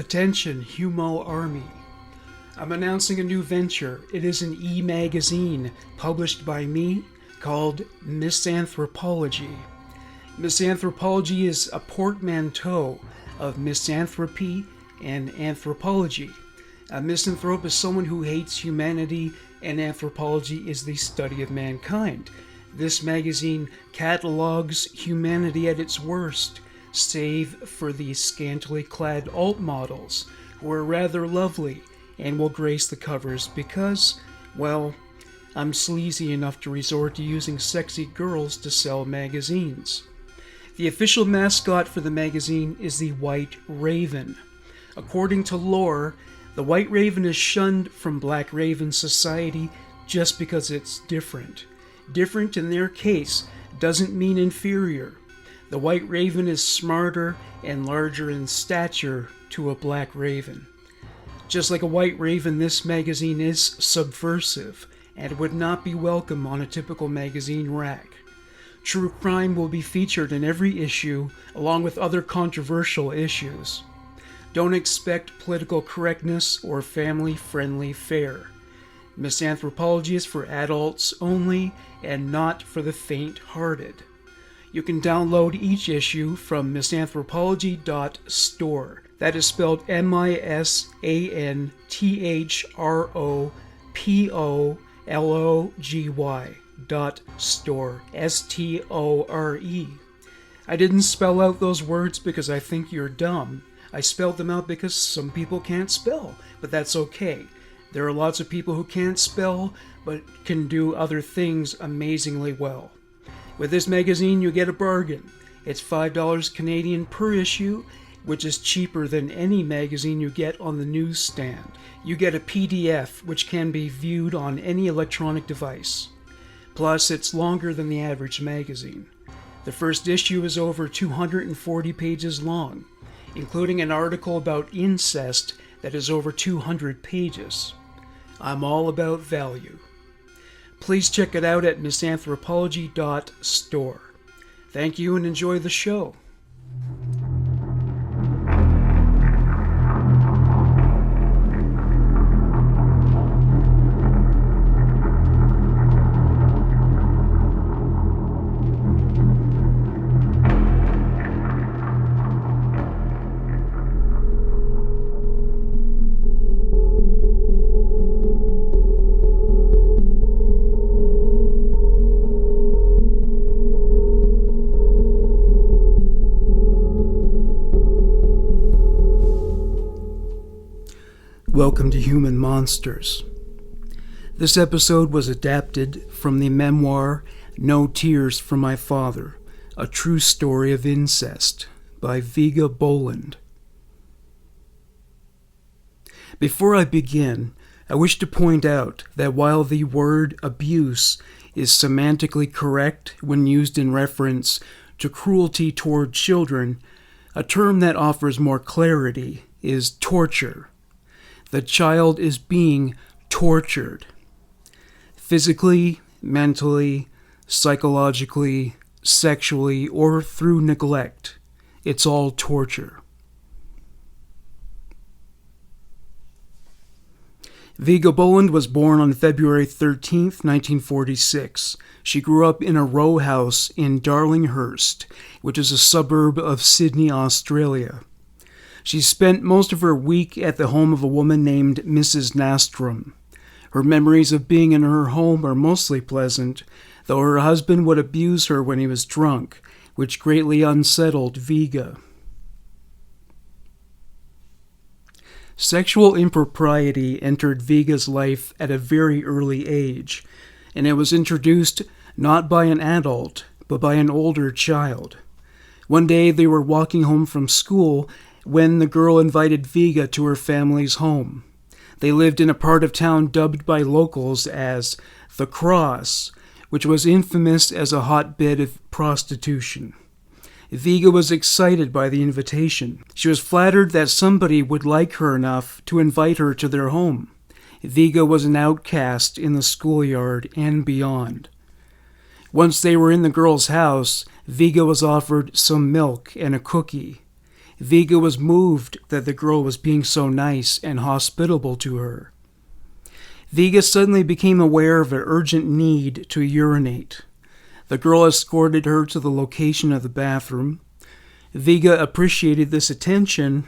Attention, Humo Army. I'm announcing a new venture. It is an e-magazine published by me called Misanthropology. Misanthropology is a portmanteau of misanthropy and anthropology. A misanthrope is someone who hates humanity, and anthropology is the study of mankind. This magazine catalogs humanity at its worst, save for the scantily clad alt models, who are rather lovely and will grace the covers because, well, I'm sleazy enough to resort to using sexy girls to sell magazines. The official mascot for the magazine is the White Raven. According to lore, the White Raven is shunned from Black Raven society just because it's different. Different in their case doesn't mean inferior. The White Raven is smarter and larger in stature to a Black Raven. Just like a White Raven, this magazine is subversive and would not be welcome on a typical magazine rack. True crime will be featured in every issue, along with other controversial issues. Don't expect political correctness or family-friendly fare. Misanthropology is for adults only and not for the faint-hearted. You can download each issue from misanthropology.store. That is spelled misanthropology.store. S-T-O-R-E. I didn't spell out those words because I think you're dumb. I spelled them out because some people can't spell, but that's okay. There are lots of people who can't spell, but can do other things amazingly well. With this magazine, you get a bargain. It's $5 Canadian per issue, which is cheaper than any magazine you get on the newsstand. You get a PDF, which can be viewed on any electronic device. Plus, it's longer than the average magazine. The first issue is over 240 pages long, including an article about incest that is over 200 pages. I'm all about value. Please check it out at misanthropology.store. Thank you and enjoy the show. Welcome to Human Monsters. This episode was adapted from the memoir No Tears for My Father, A True Story of Incest by Viga Boland. Before I begin, I wish to point out that while the word abuse is semantically correct when used in reference to cruelty toward children, a term that offers more clarity is torture. The child is being tortured. Physically, mentally, psychologically, sexually, or through neglect. It's all torture. Viga Boland was born on February 13th, 1946. She grew up in a row house in Darlinghurst, which is a suburb of Sydney, Australia. She spent most of her week at the home of a woman named Mrs. Nastrom. Her memories of being in her home are mostly pleasant, though her husband would abuse her when he was drunk, which greatly unsettled Viga. Sexual impropriety entered Viga's life at a very early age, and it was introduced not by an adult, but by an older child. One day they were walking home from school when the girl invited Viga to her family's home. They lived in a part of town dubbed by locals as the Cross, which was infamous as a hotbed of prostitution. Viga was excited by the invitation. She was flattered that somebody would like her enough to invite her to their home. Viga was an outcast in the schoolyard and beyond. Once they were in the girl's house, Viga was offered some milk and a cookie. Viga was moved that the girl was being so nice and hospitable to her. Viga suddenly became aware of an urgent need to urinate. The girl escorted her to the location of the bathroom. Viga appreciated this attention,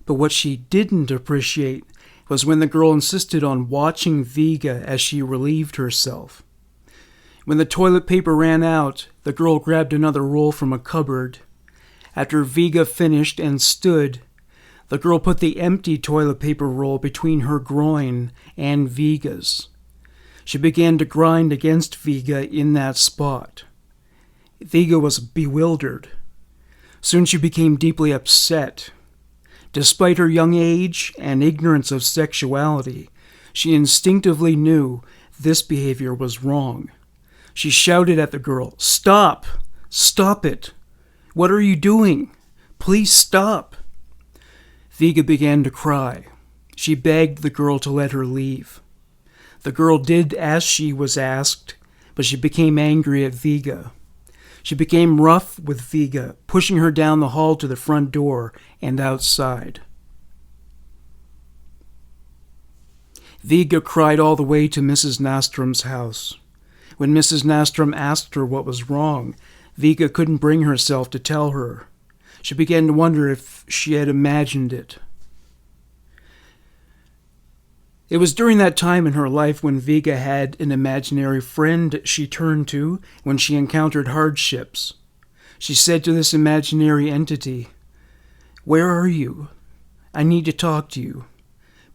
but what she didn't appreciate was when the girl insisted on watching Viga as she relieved herself. When the toilet paper ran out, the girl grabbed another roll from a cupboard. After Viga finished and stood, the girl put the empty toilet paper roll between her groin and Viga's. She began to grind against Viga in that spot. Viga was bewildered. Soon she became deeply upset. Despite her young age and ignorance of sexuality, she instinctively knew this behavior was wrong. She shouted at the girl, "Stop! Stop it! What are you doing? Please stop!" Viga began to cry. She begged the girl to let her leave. The girl did as she was asked, but she became angry at Viga. She became rough with Viga, pushing her down the hall to the front door and outside. Viga cried all the way to Mrs. Nastrom's house. When Mrs. Nastrom asked her what was wrong, Viga couldn't bring herself to tell her. She began to wonder if she had imagined it. It was during that time in her life when Viga had an imaginary friend she turned to when she encountered hardships. She said to this imaginary entity, "Where are you? I need to talk to you.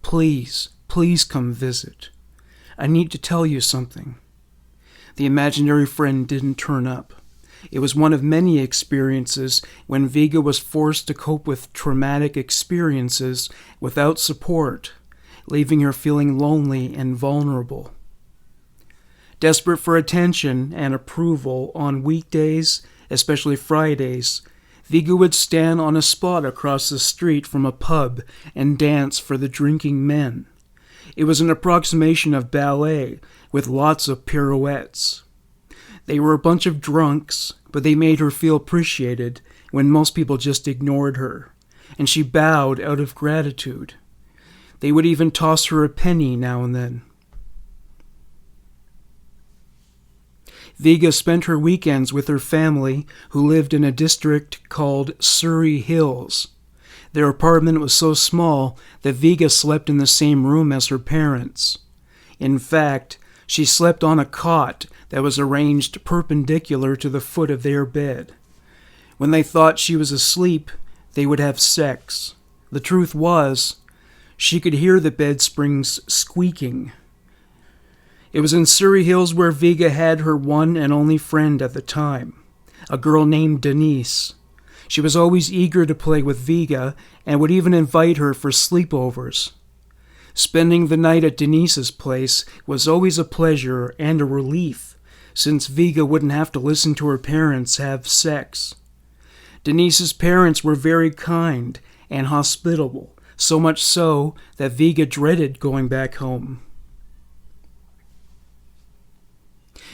Please, please come visit. I need to tell you something." The imaginary friend didn't turn up. It was one of many experiences when Viga was forced to cope with traumatic experiences without support, leaving her feeling lonely and vulnerable. Desperate for attention and approval on weekdays, especially Fridays, Viga would stand on a spot across the street from a pub and dance for the drinking men. It was an approximation of ballet with lots of pirouettes. They were a bunch of drunks, but they made her feel appreciated when most people just ignored her, and she bowed out of gratitude. They would even toss her a penny now and then. Viga spent her weekends with her family, who lived in a district called Surrey Hills. Their apartment was so small that Viga slept in the same room as her parents. In fact, she slept on a cot that was arranged perpendicular to the foot of their bed. When they thought she was asleep, they would have sex. The truth was, she could hear the bed springs squeaking. It was in Surrey Hills where Viga had her one and only friend at the time, a girl named Denise. She was always eager to play with Viga and would even invite her for sleepovers. Spending the night at Denise's place was always a pleasure and a relief, since Viga wouldn't have to listen to her parents have sex. Denise's parents were very kind and hospitable, so much so that Viga dreaded going back home.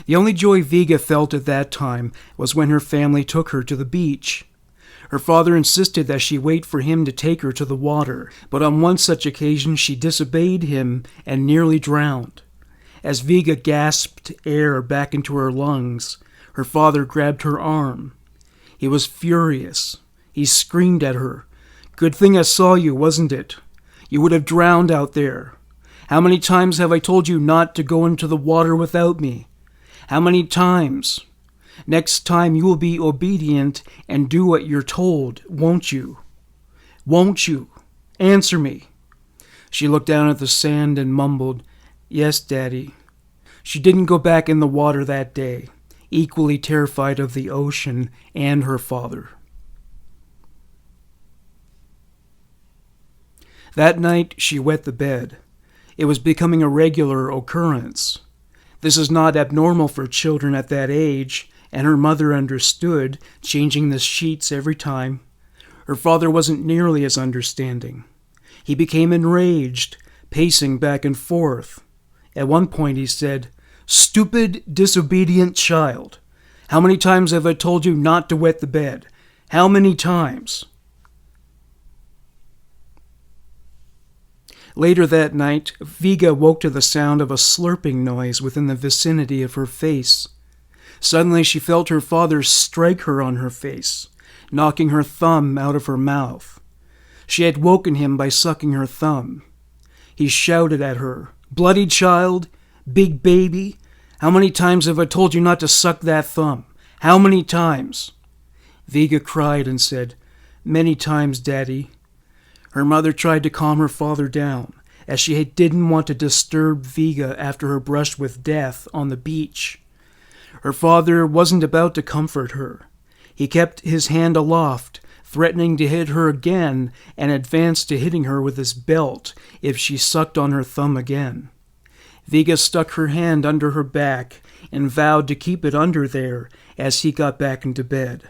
The only joy Viga felt at that time was when her family took her to the beach. Her father insisted that she wait for him to take her to the water, but on one such occasion she disobeyed him and nearly drowned. As Viga gasped air back into her lungs, her father grabbed her arm. He was furious. He screamed at her, "Good thing I saw you, wasn't it? You would have drowned out there. How many times have I told you not to go into the water without me? How many times? Next time you will be obedient and do what you're told, won't you? Won't you? Answer me." She looked down at the sand and mumbled, "Yes, Daddy." She didn't go back in the water that day, equally terrified of the ocean and her father. That night she wet the bed. It was becoming a regular occurrence. This is not abnormal for children at that age, and her mother understood, changing the sheets every time. Her father wasn't nearly as understanding. He became enraged, pacing back and forth. At one point he said, "Stupid, disobedient child. How many times have I told you not to wet the bed? How many times?" Later that night, Viga woke to the sound of a slurping noise within the vicinity of her face. Suddenly she felt her father strike her on her face, knocking her thumb out of her mouth. She had woken him by sucking her thumb. He shouted at her, "Bloody child! Big baby! How many times have I told you not to suck that thumb? How many times?" Viga cried and said, "Many times, Daddy." Her mother tried to calm her father down, as she didn't want to disturb Viga after her brush with death on the beach. Her father wasn't about to comfort her. He kept his hand aloft, threatening to hit her again, and advanced to hitting her with his belt if she sucked on her thumb again. Viga stuck her hand under her back and vowed to keep it under there as he got back into bed.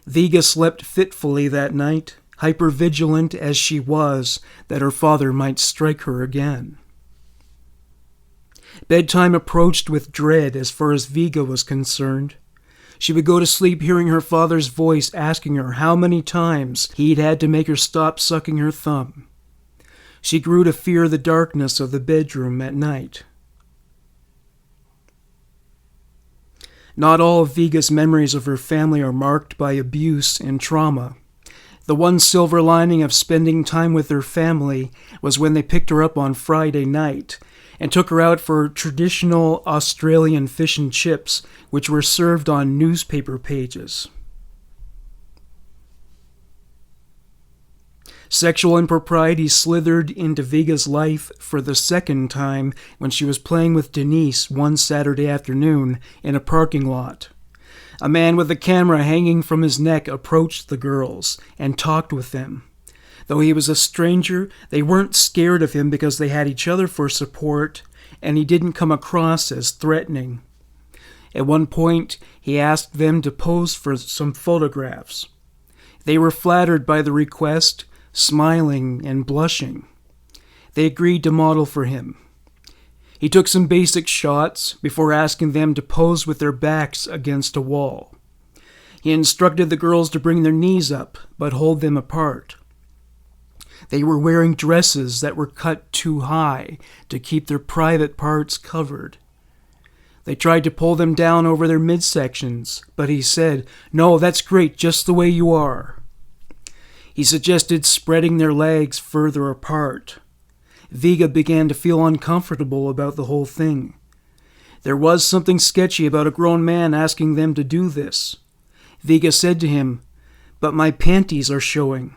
Viga slept fitfully that night, hypervigilant as she was that her father might strike her again. Bedtime approached with dread as far as Viga was concerned. She would go to sleep hearing her father's voice asking her how many times he'd had to make her stop sucking her thumb. She grew to fear the darkness of the bedroom at night. Not all of Viga's memories of her family are marked by abuse and trauma. The one silver lining of spending time with her family was when they picked her up on Friday night and took her out for traditional Australian fish and chips, which were served on newspaper pages. Sexual impropriety slithered into Viga's life for the second time when she was playing with Denise one Saturday afternoon in a parking lot. A man with a camera hanging from his neck approached the girls and talked with them. Though he was a stranger, they weren't scared of him because they had each other for support, and he didn't come across as threatening. At one point, he asked them to pose for some photographs. They were flattered by the request, smiling and blushing. They agreed to model for him. He took some basic shots before asking them to pose with their backs against a wall. He instructed the girls to bring their knees up, but hold them apart. They were wearing dresses that were cut too high to keep their private parts covered. They tried to pull them down over their midsections, but he said, "No, that's great, just the way you are." He suggested spreading their legs further apart. Viga began to feel uncomfortable about the whole thing. There was something sketchy about a grown man asking them to do this. Viga said to him, "But my panties are showing."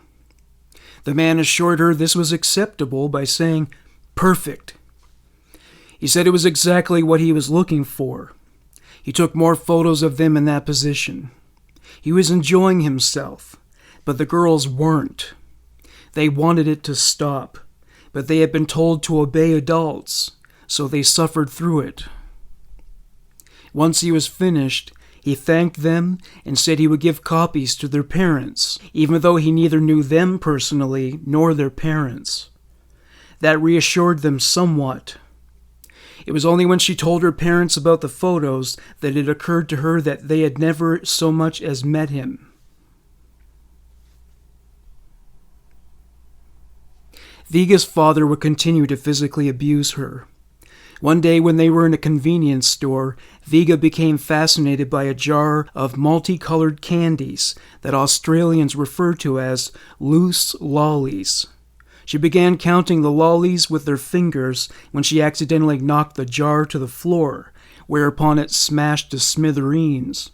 The man assured her this was acceptable by saying, "Perfect." He said it was exactly what he was looking for. He took more photos of them in that position. He was enjoying himself. But the girls weren't. They wanted it to stop, but they had been told to obey adults, so they suffered through it. Once he was finished, he thanked them and said he would give copies to their parents, even though he neither knew them personally nor their parents. That reassured them somewhat. It was only when she told her parents about the photos that it occurred to her that they had never so much as met him. Viga's father would continue to physically abuse her. One day when they were in a convenience store, Viga became fascinated by a jar of multicolored candies that Australians refer to as loose lollies. She began counting the lollies with their fingers when she accidentally knocked the jar to the floor, whereupon it smashed to smithereens.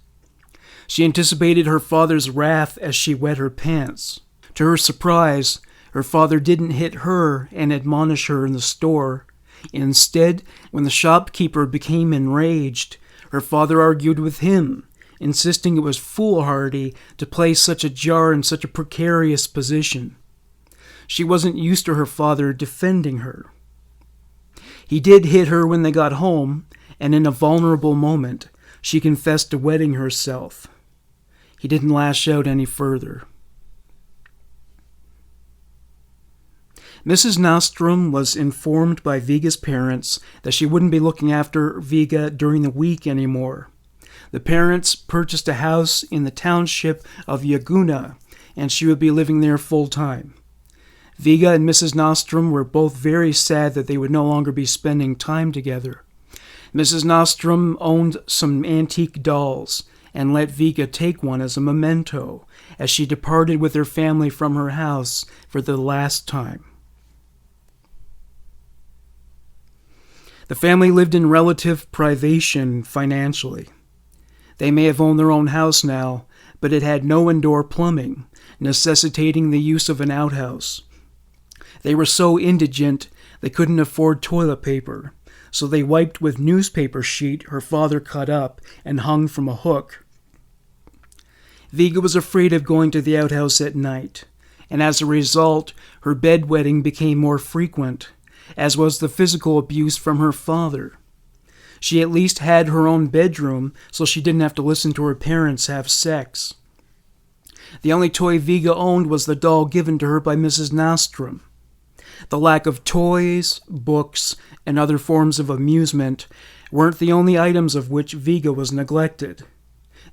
She anticipated her father's wrath as she wet her pants. To her surprise, her father didn't hit her and admonish her in the store. Instead, when the shopkeeper became enraged, her father argued with him, insisting it was foolhardy to place such a jar in such a precarious position. She wasn't used to her father defending her. He did hit her when they got home, and in a vulnerable moment, she confessed to wetting herself. He didn't lash out any further. Mrs. Nostrom was informed by Viga's parents that she wouldn't be looking after Viga during the week anymore. The parents purchased a house in the township of Yaguna, and she would be living there full time. Viga and Mrs. Nostrum were both very sad that they would no longer be spending time together. Mrs. Nostrum owned some antique dolls and let Viga take one as a memento as she departed with her family from her house for the last time. The family lived in relative privation financially. They may have owned their own house now, but it had no indoor plumbing, necessitating the use of an outhouse. They were so indigent they couldn't afford toilet paper, so they wiped with newspaper sheet her father cut up and hung from a hook. Viga was afraid of going to the outhouse at night, and as a result, her bedwetting became more frequent, as was the physical abuse from her father. She at least had her own bedroom, so she didn't have to listen to her parents have sex. The only toy Viga owned was the doll given to her by Mrs. Nostrum. The lack of toys, books, and other forms of amusement weren't the only items of which Viga was neglected.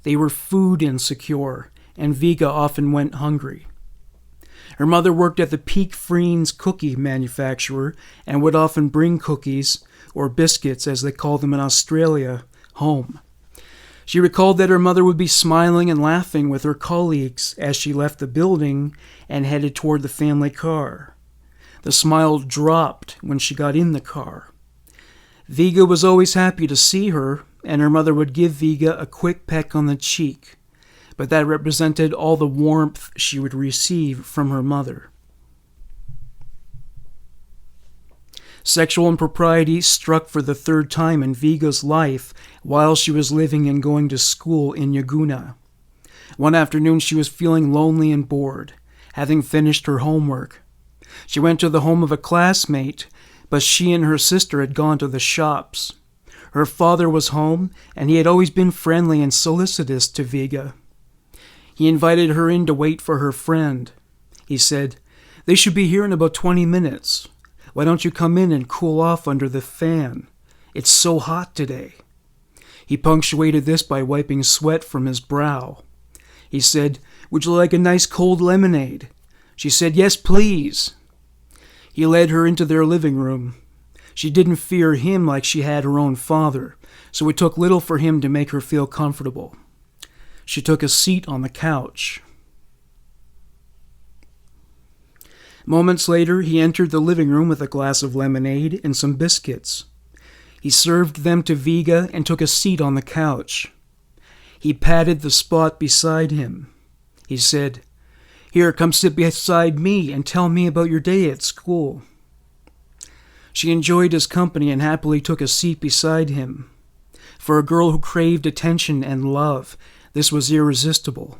They were food insecure, and Viga often went hungry. Her mother worked at the Peak Freens cookie manufacturer and would often bring cookies, or biscuits as they call them in Australia, home. She recalled that her mother would be smiling and laughing with her colleagues as she left the building and headed toward the family car. The smile dropped when she got in the car. Viga was always happy to see her, and her mother would give Viga a quick peck on the cheek, but that represented all the warmth she would receive from her mother. Sexual impropriety struck for the third time in Viga's life while she was living and going to school in Yaguna. One afternoon she was feeling lonely and bored, having finished her homework. She went to the home of a classmate, but she and her sister had gone to the shops. Her father was home, and he had always been friendly and solicitous to Viga. He invited her in to wait for her friend. He said, "They should be here in about 20 minutes. Why don't you come in and cool off under the fan? It's so hot today." He punctuated this by wiping sweat from his brow. He said, "Would you like a nice cold lemonade?" She said, "Yes, please." He led her into their living room. She didn't fear him like she had her own father, so it took little for him to make her feel comfortable. She took a seat on the couch. Moments later, he entered the living room with a glass of lemonade and some biscuits. He served them to Viga and took a seat on the couch. He patted the spot beside him. He said, "Here, come sit beside me and tell me about your day at school." She enjoyed his company and happily took a seat beside him. For a girl who craved attention and love, this was irresistible.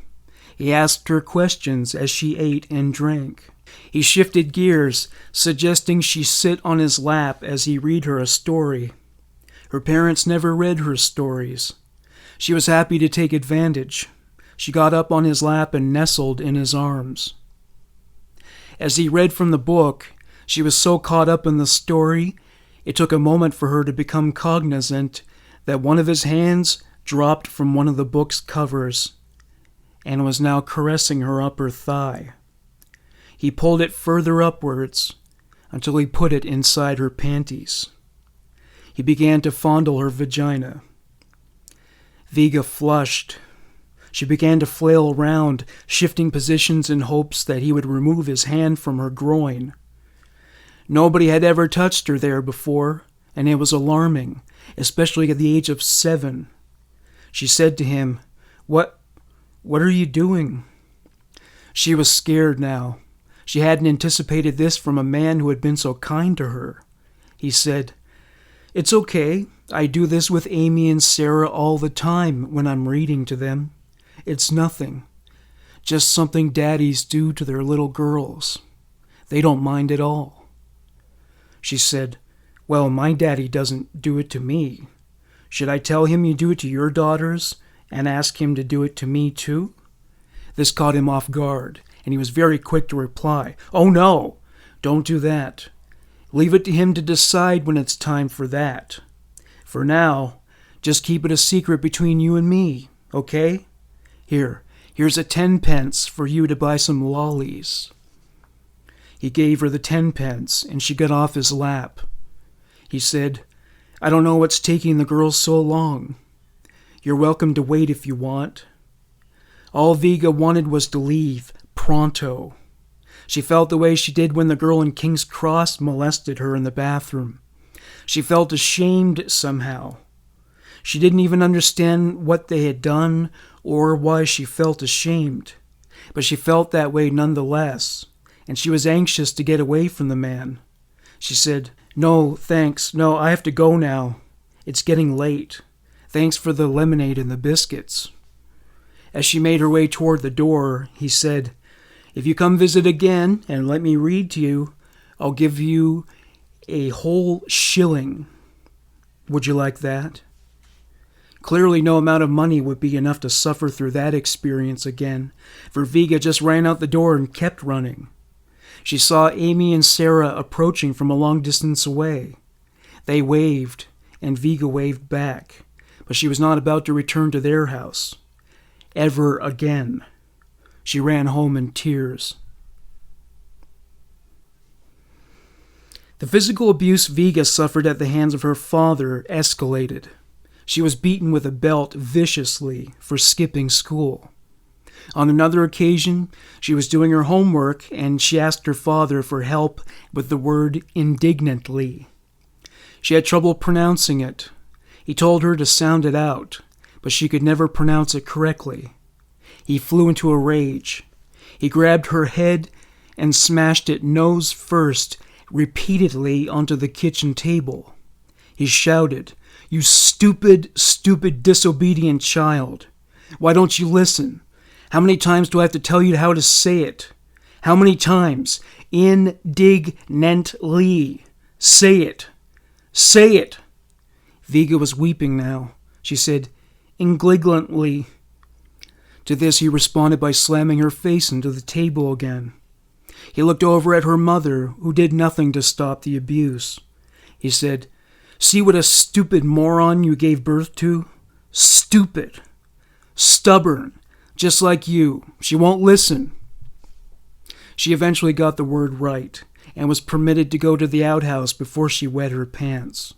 He asked her questions as she ate and drank. He shifted gears, suggesting she sit on his lap as he read her a story. Her parents never read her stories. She was happy to take advantage. She got up on his lap and nestled in his arms. As he read from the book, she was so caught up in the story, it took a moment for her to become cognizant that one of his hands dropped from one of the book's covers and was now caressing her upper thigh. He pulled it further upwards until he put it inside her panties. He began to fondle her vagina. Viga flushed. She began to flail around, shifting positions in hopes that he would remove his hand from her groin. Nobody had ever touched her there before, and it was alarming, especially at the age of 7. She said to him, What are you doing?" She was scared now. She hadn't anticipated this from a man who had been so kind to her. He said, "It's okay. I do this with Amy and Sarah all the time when I'm reading to them. It's nothing. Just something daddies do to their little girls. They don't mind at all." She said, "Well, my daddy doesn't do it to me. Should I tell him you do it to your daughters and ask him to do it to me too?" This caught him off guard, and he was very quick to reply, "Oh no, don't do that. Leave it to him to decide when it's time for that. For now, just keep it a secret between you and me, okay? Here's a 10 pence for you to buy some lollies." He gave her the 10 pence, and she got off his lap. He said, "I don't know what's taking the girls so long. You're welcome to wait if you want." All Viga wanted was to leave, pronto. She felt the way she did when the girl in King's Cross molested her in the bathroom. She felt ashamed somehow. She didn't even understand what they had done or why she felt ashamed, but she felt that way nonetheless, and she was anxious to get away from the man. She said, "No, thanks. No, I have to go now. It's getting late. Thanks for the lemonade and the biscuits." As she made her way toward the door, he said, "If you come visit again and let me read to you, I'll give you a whole shilling. Would you like that?" Clearly no amount of money would be enough to suffer through that experience again, for Viga just ran out the door and kept running. She saw Amy and Sarah approaching from a long distance away. They waved, and Viga waved back, but she was not about to return to their house. Ever again. She ran home in tears. The physical abuse Viga suffered at the hands of her father escalated. She was beaten with a belt viciously for skipping school. On another occasion, she was doing her homework and she asked her father for help with the word indignantly. She had trouble pronouncing it. He told her to sound it out, but she could never pronounce it correctly. He flew into a rage. He grabbed her head and smashed it nose first repeatedly onto the kitchen table. He shouted, "You stupid, stupid, disobedient child. Why don't you listen? How many times do I have to tell you how to say it? How many times? Indignantly. Say it. Say it." Viga was weeping now. She said, "Indignantly." To this he responded by slamming her face into the table again. He looked over at her mother, who did nothing to stop the abuse. He said, "See what a stupid moron you gave birth to? Stupid. Stubborn. Just like you. She won't listen." She eventually got the word right and was permitted to go to the outhouse before she wet her pants.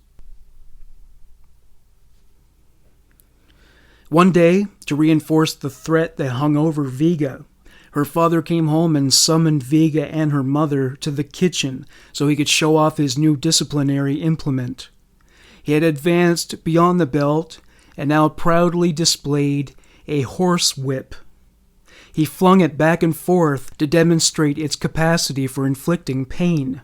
One day, to reinforce the threat that hung over Viga, her father came home and summoned Viga and her mother to the kitchen so he could show off his new disciplinary implement. He had advanced beyond the belt and now proudly displayed a horsewhip. He flung it back and forth to demonstrate its capacity for inflicting pain.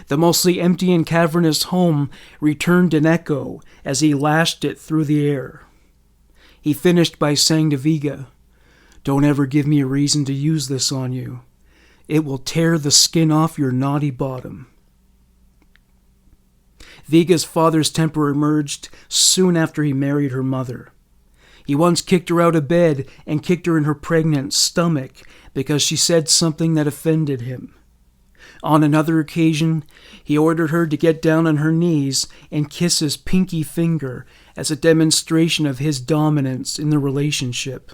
The mostly empty and cavernous home returned an echo as he lashed it through the air. He finished by saying to Viga, "Don't ever give me a reason to use this on you. It will tear the skin off your naughty bottom." Viga's father's temper emerged soon after he married her mother. He once kicked her out of bed and kicked her in her pregnant stomach because she said something that offended him. On another occasion, he ordered her to get down on her knees and kiss his pinky finger as a demonstration of his dominance in the relationship.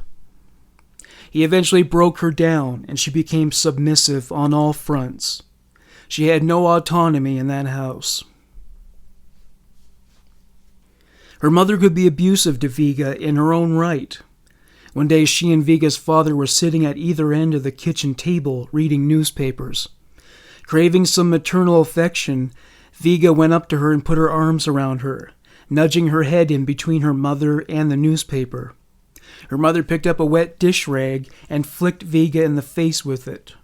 He eventually broke her down and she became submissive on all fronts. She had no autonomy in that house. Her mother could be abusive to Viga in her own right. One day she and Viga's father were sitting at either end of the kitchen table reading newspapers. Craving some maternal affection, Viga went up to her and put her arms around her, nudging her head in between her mother and the newspaper. Her mother picked up a wet dish rag and flicked Viga in the face with it.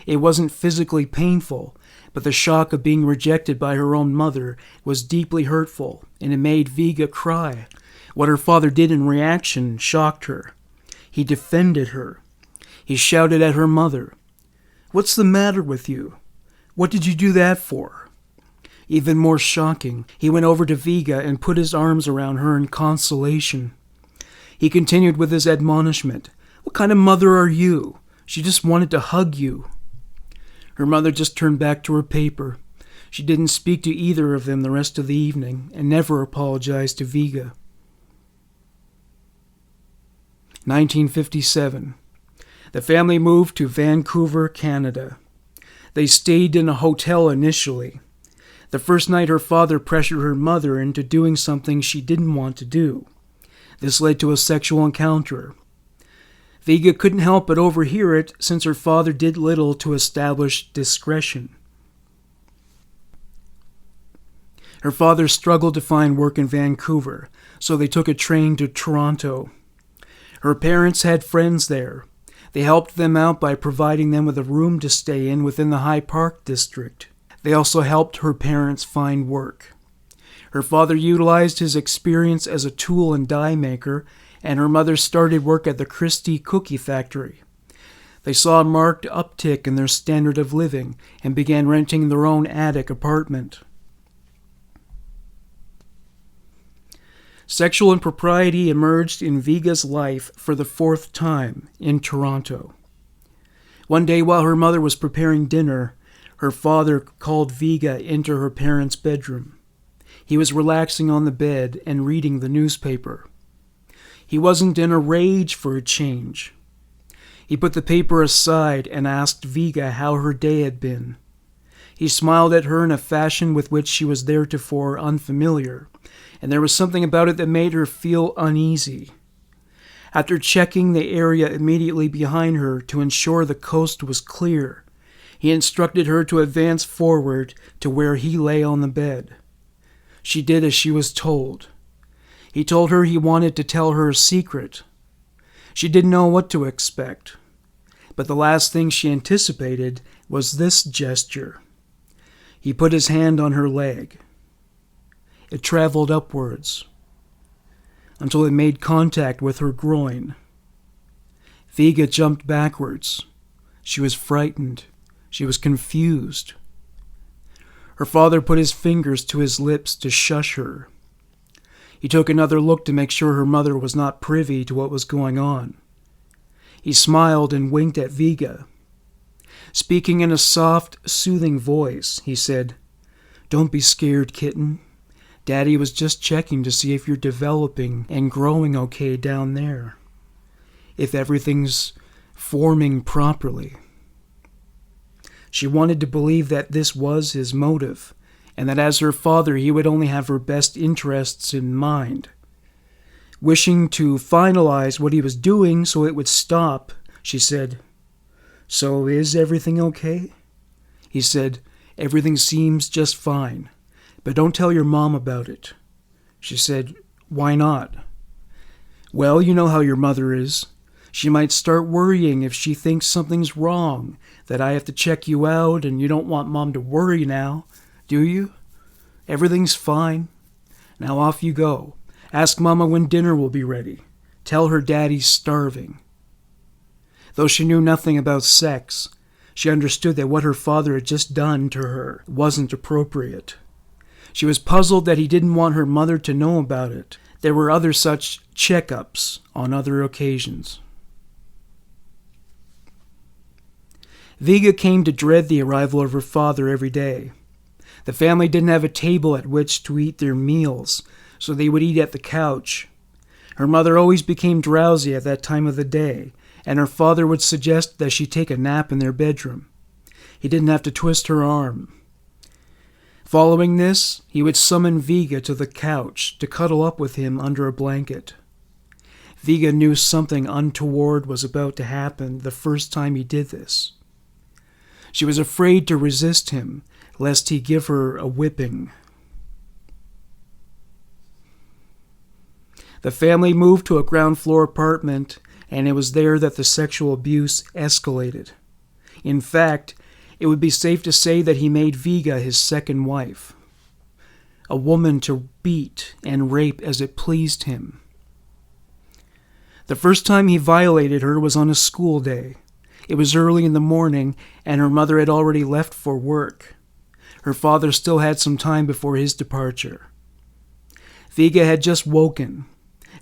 It wasn't physically painful, but the shock of being rejected by her own mother was deeply hurtful, and it made Viga cry. What her father did in reaction shocked her. He defended her. He shouted at her mother, "What's the matter with you? What did you do that for?" Even more shocking, he went over to Viga and put his arms around her in consolation. He continued with his admonishment, "What kind of mother are you? She just wanted to hug you." Her mother just turned back to her paper. She didn't speak to either of them the rest of the evening and never apologized to Viga. 1957. The family moved to Vancouver, Canada. They stayed in a hotel initially. The first night her father pressured her mother into doing something she didn't want to do. This led to a sexual encounter. Viga couldn't help but overhear it since her father did little to establish discretion. Her father struggled to find work in Vancouver, so they took a train to Toronto. Her parents had friends there. They helped them out by providing them with a room to stay in within the High Park district. They also helped her parents find work. Her father utilized his experience as a tool and die maker, and her mother started work at the Christie Cookie Factory. They saw a marked uptick in their standard of living and began renting their own attic apartment. Sexual impropriety emerged in Viga's life for the fourth time in Toronto. One day while her mother was preparing dinner, her father called Viga into her parents' bedroom. He was relaxing on the bed and reading the newspaper. He wasn't in a rage for a change. He put the paper aside and asked Viga how her day had been. He smiled at her in a fashion with which she was theretofore unfamiliar, and there was something about it that made her feel uneasy. After checking the area immediately behind her to ensure the coast was clear, he instructed her to advance forward to where he lay on the bed. She did as she was told. He told her he wanted to tell her a secret. She didn't know what to expect, but the last thing she anticipated was this gesture. He put his hand on her leg. It traveled upwards until it made contact with her groin. Viga jumped backwards. She was frightened. She was confused. Her father put his fingers to his lips to shush her. He took another look to make sure her mother was not privy to what was going on. He smiled and winked at Viga. Speaking in a soft, soothing voice, he said, "Don't be scared, kitten. Daddy was just checking to see if you're developing and growing okay down there. If everything's forming properly." She wanted to believe that this was his motive, and that as her father he would only have her best interests in mind. Wishing to finalize what he was doing so it would stop, she said, "So is everything okay?" He said, "Everything seems just fine, but don't tell your mom about it." She said, "Why not?" "Well, you know how your mother is. She might start worrying if she thinks something's wrong, that I have to check you out, and you don't want Mom to worry now, do you? Everything's fine. Now off you go. Ask Mama when dinner will be ready. Tell her Daddy's starving." Though she knew nothing about sex, she understood that what her father had just done to her wasn't appropriate. She was puzzled that he didn't want her mother to know about it. There were other such checkups on other occasions. Viga came to dread the arrival of her father every day. The family didn't have a table at which to eat their meals, so they would eat at the couch. Her mother always became drowsy at that time of the day, and her father would suggest that she take a nap in their bedroom. He didn't have to twist her arm. Following this, he would summon Viga to the couch to cuddle up with him under a blanket. Viga knew something untoward was about to happen the first time he did this. She was afraid to resist him, lest he give her a whipping. The family moved to a ground-floor apartment, and it was there that the sexual abuse escalated. In fact, it would be safe to say that he made Viga his second wife, a woman to beat and rape as it pleased him. The first time he violated her was on a school day. It was early in the morning, and her mother had already left for work. Her father still had some time before his departure. Viga had just woken.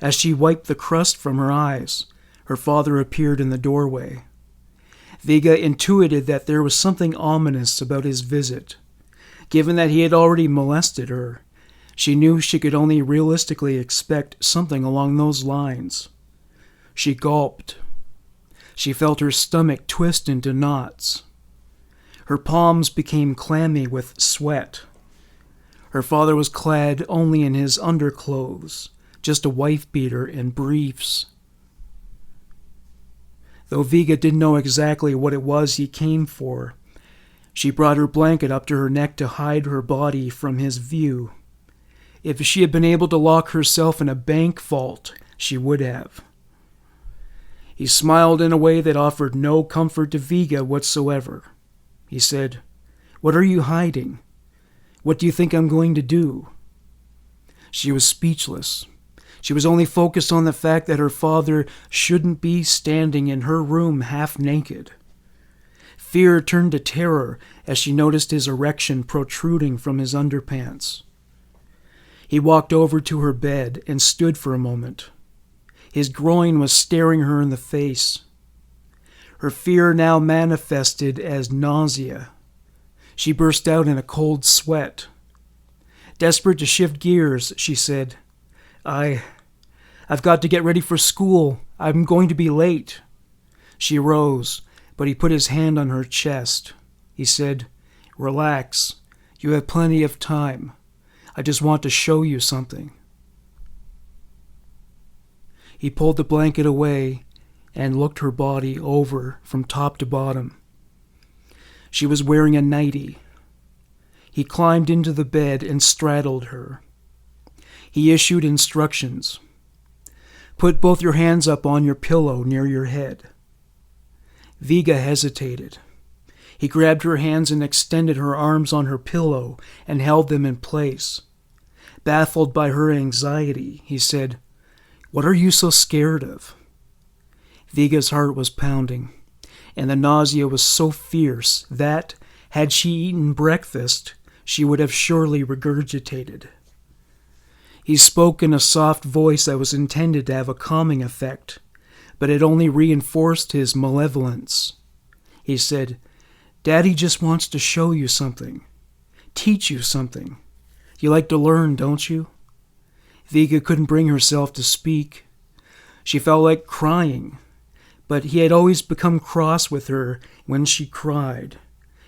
As she wiped the crust from her eyes, her father appeared in the doorway. Viga intuited that there was something ominous about his visit. Given that he had already molested her, she knew she could only realistically expect something along those lines. She gulped. She felt her stomach twist into knots. Her palms became clammy with sweat. Her father was clad only in his underclothes, just a wife-beater and briefs. Though Viga didn't know exactly what it was he came for, she brought her blanket up to her neck to hide her body from his view. If she had been able to lock herself in a bank vault, she would have. He smiled in a way that offered no comfort to Viga whatsoever. He said, "What are you hiding? What do you think I'm going to do?" She was speechless. She was only focused on the fact that her father shouldn't be standing in her room half naked. Fear turned to terror as she noticed his erection protruding from his underpants. He walked over to her bed and stood for a moment. His groin was staring her in the face. Her fear now manifested as nausea. She burst out in a cold sweat. Desperate to shift gears, she said, I've got to get ready for school. I'm going to be late." She rose, but he put his hand on her chest. He said, "Relax. You have plenty of time. I just want to show you something." He pulled the blanket away and looked her body over from top to bottom. She was wearing a nightie. He climbed into the bed and straddled her. He issued instructions. "Put both your hands up on your pillow near your head." Viga hesitated. He grabbed her hands and extended her arms on her pillow and held them in place. Baffled by her anxiety, he said, "What are you so scared of?" Viga's heart was pounding, and the nausea was so fierce that, had she eaten breakfast, she would have surely regurgitated. He spoke in a soft voice that was intended to have a calming effect, but it only reinforced his malevolence. He said, "Daddy just wants to show you something, teach you something. You like to learn, don't you?" Viga couldn't bring herself to speak. She felt like crying, but he had always become cross with her when she cried,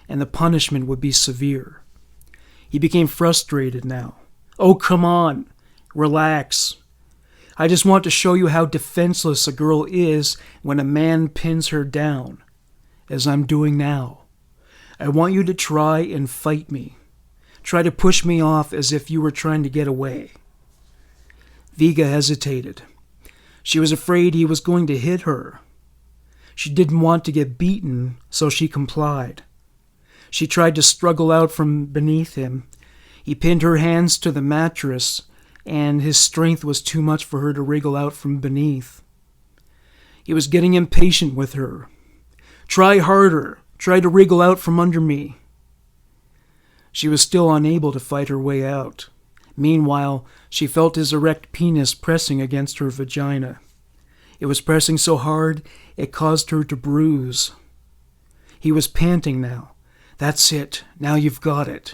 and the punishment would be severe. He became frustrated now. "Oh, come on. Relax. I just want to show you how defenseless a girl is when a man pins her down, as I'm doing now. I want you to try and fight me. Try to push me off as if you were trying to get away." Viga hesitated. She was afraid he was going to hit her. She didn't want to get beaten, so she complied. She tried to struggle out from beneath him. He pinned her hands to the mattress, and his strength was too much for her to wriggle out from beneath. He was getting impatient with her. "Try harder. Try to wriggle out from under me." She was still unable to fight her way out. Meanwhile, she felt his erect penis pressing against her vagina. It was pressing so hard, it caused her to bruise. He was panting now. "That's it. Now you've got it."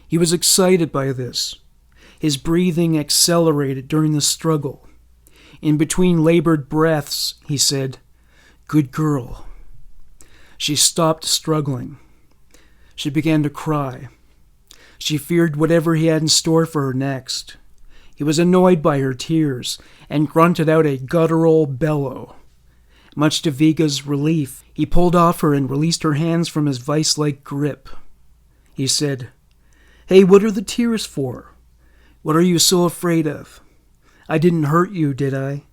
He was excited by this. His breathing accelerated during the struggle. In between labored breaths, he said, "Good girl." She stopped struggling. She began to cry. She feared whatever he had in store for her next. He was annoyed by her tears and grunted out a guttural bellow. Much to Viga's relief, he pulled off her and released her hands from his vice-like grip. He said, "Hey, what are the tears for? What are you so afraid of? I didn't hurt you, did I?"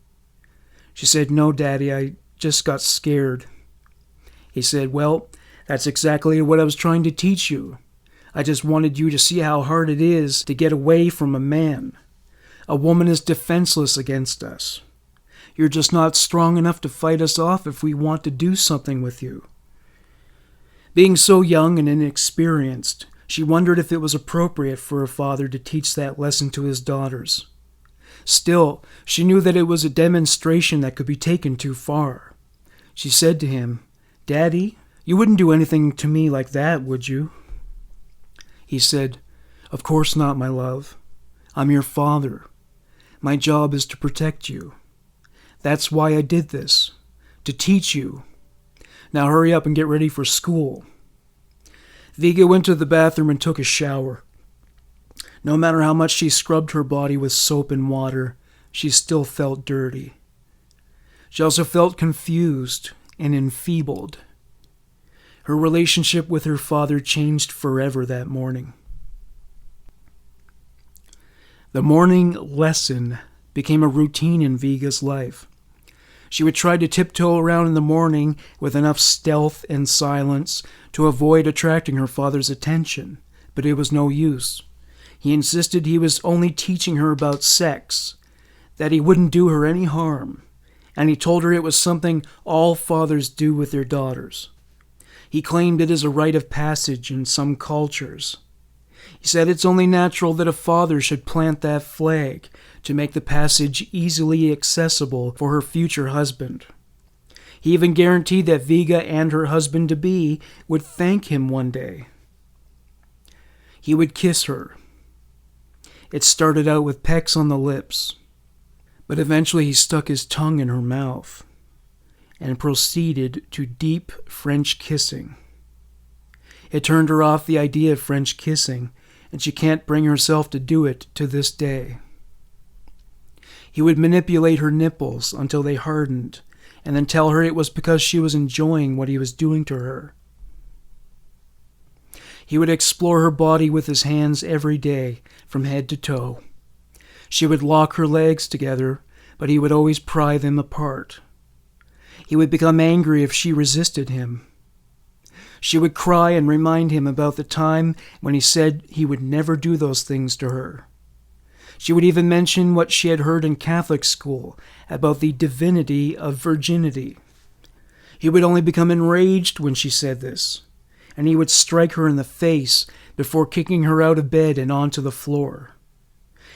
She said, "No, Daddy, I just got scared." He said, "Well, that's exactly what I was trying to teach you. I just wanted you to see how hard it is to get away from a man. A woman is defenseless against us. You're just not strong enough to fight us off if we want to do something with you." Being so young and inexperienced, she wondered if it was appropriate for a father to teach that lesson to his daughters. Still, she knew that it was a demonstration that could be taken too far. She said to him, "Daddy, you wouldn't do anything to me like that, would you?" He said, "Of course not, my love. I'm your father. My job is to protect you. That's why I did this, to teach you. Now hurry up and get ready for school." Viga went to the bathroom and took a shower. No matter how much she scrubbed her body with soap and water, she still felt dirty. She also felt confused and enfeebled. Her relationship with her father changed forever that morning. The morning lesson became a routine in Viga's life. She would try to tiptoe around in the morning with enough stealth and silence to avoid attracting her father's attention, but it was no use. He insisted he was only teaching her about sex, that he wouldn't do her any harm, and he told her it was something all fathers do with their daughters. He claimed it is a rite of passage in some cultures. He said it's only natural that a father should plant that flag to make the passage easily accessible for her future husband. He even guaranteed that Viga and her husband-to-be would thank him one day. He would kiss her. It started out with pecks on the lips, but eventually he stuck his tongue in her mouth and proceeded to deep French kissing. It turned her off the idea of French kissing, and she can't bring herself to do it to this day. He would manipulate her nipples until they hardened, and then tell her it was because she was enjoying what he was doing to her. He would explore her body with his hands every day, from head to toe. She would lock her legs together, but he would always pry them apart. He would become angry if she resisted him. She would cry and remind him about the time when he said he would never do those things to her. She would even mention what she had heard in Catholic school about the divinity of virginity. He would only become enraged when she said this, and he would strike her in the face before kicking her out of bed and onto the floor.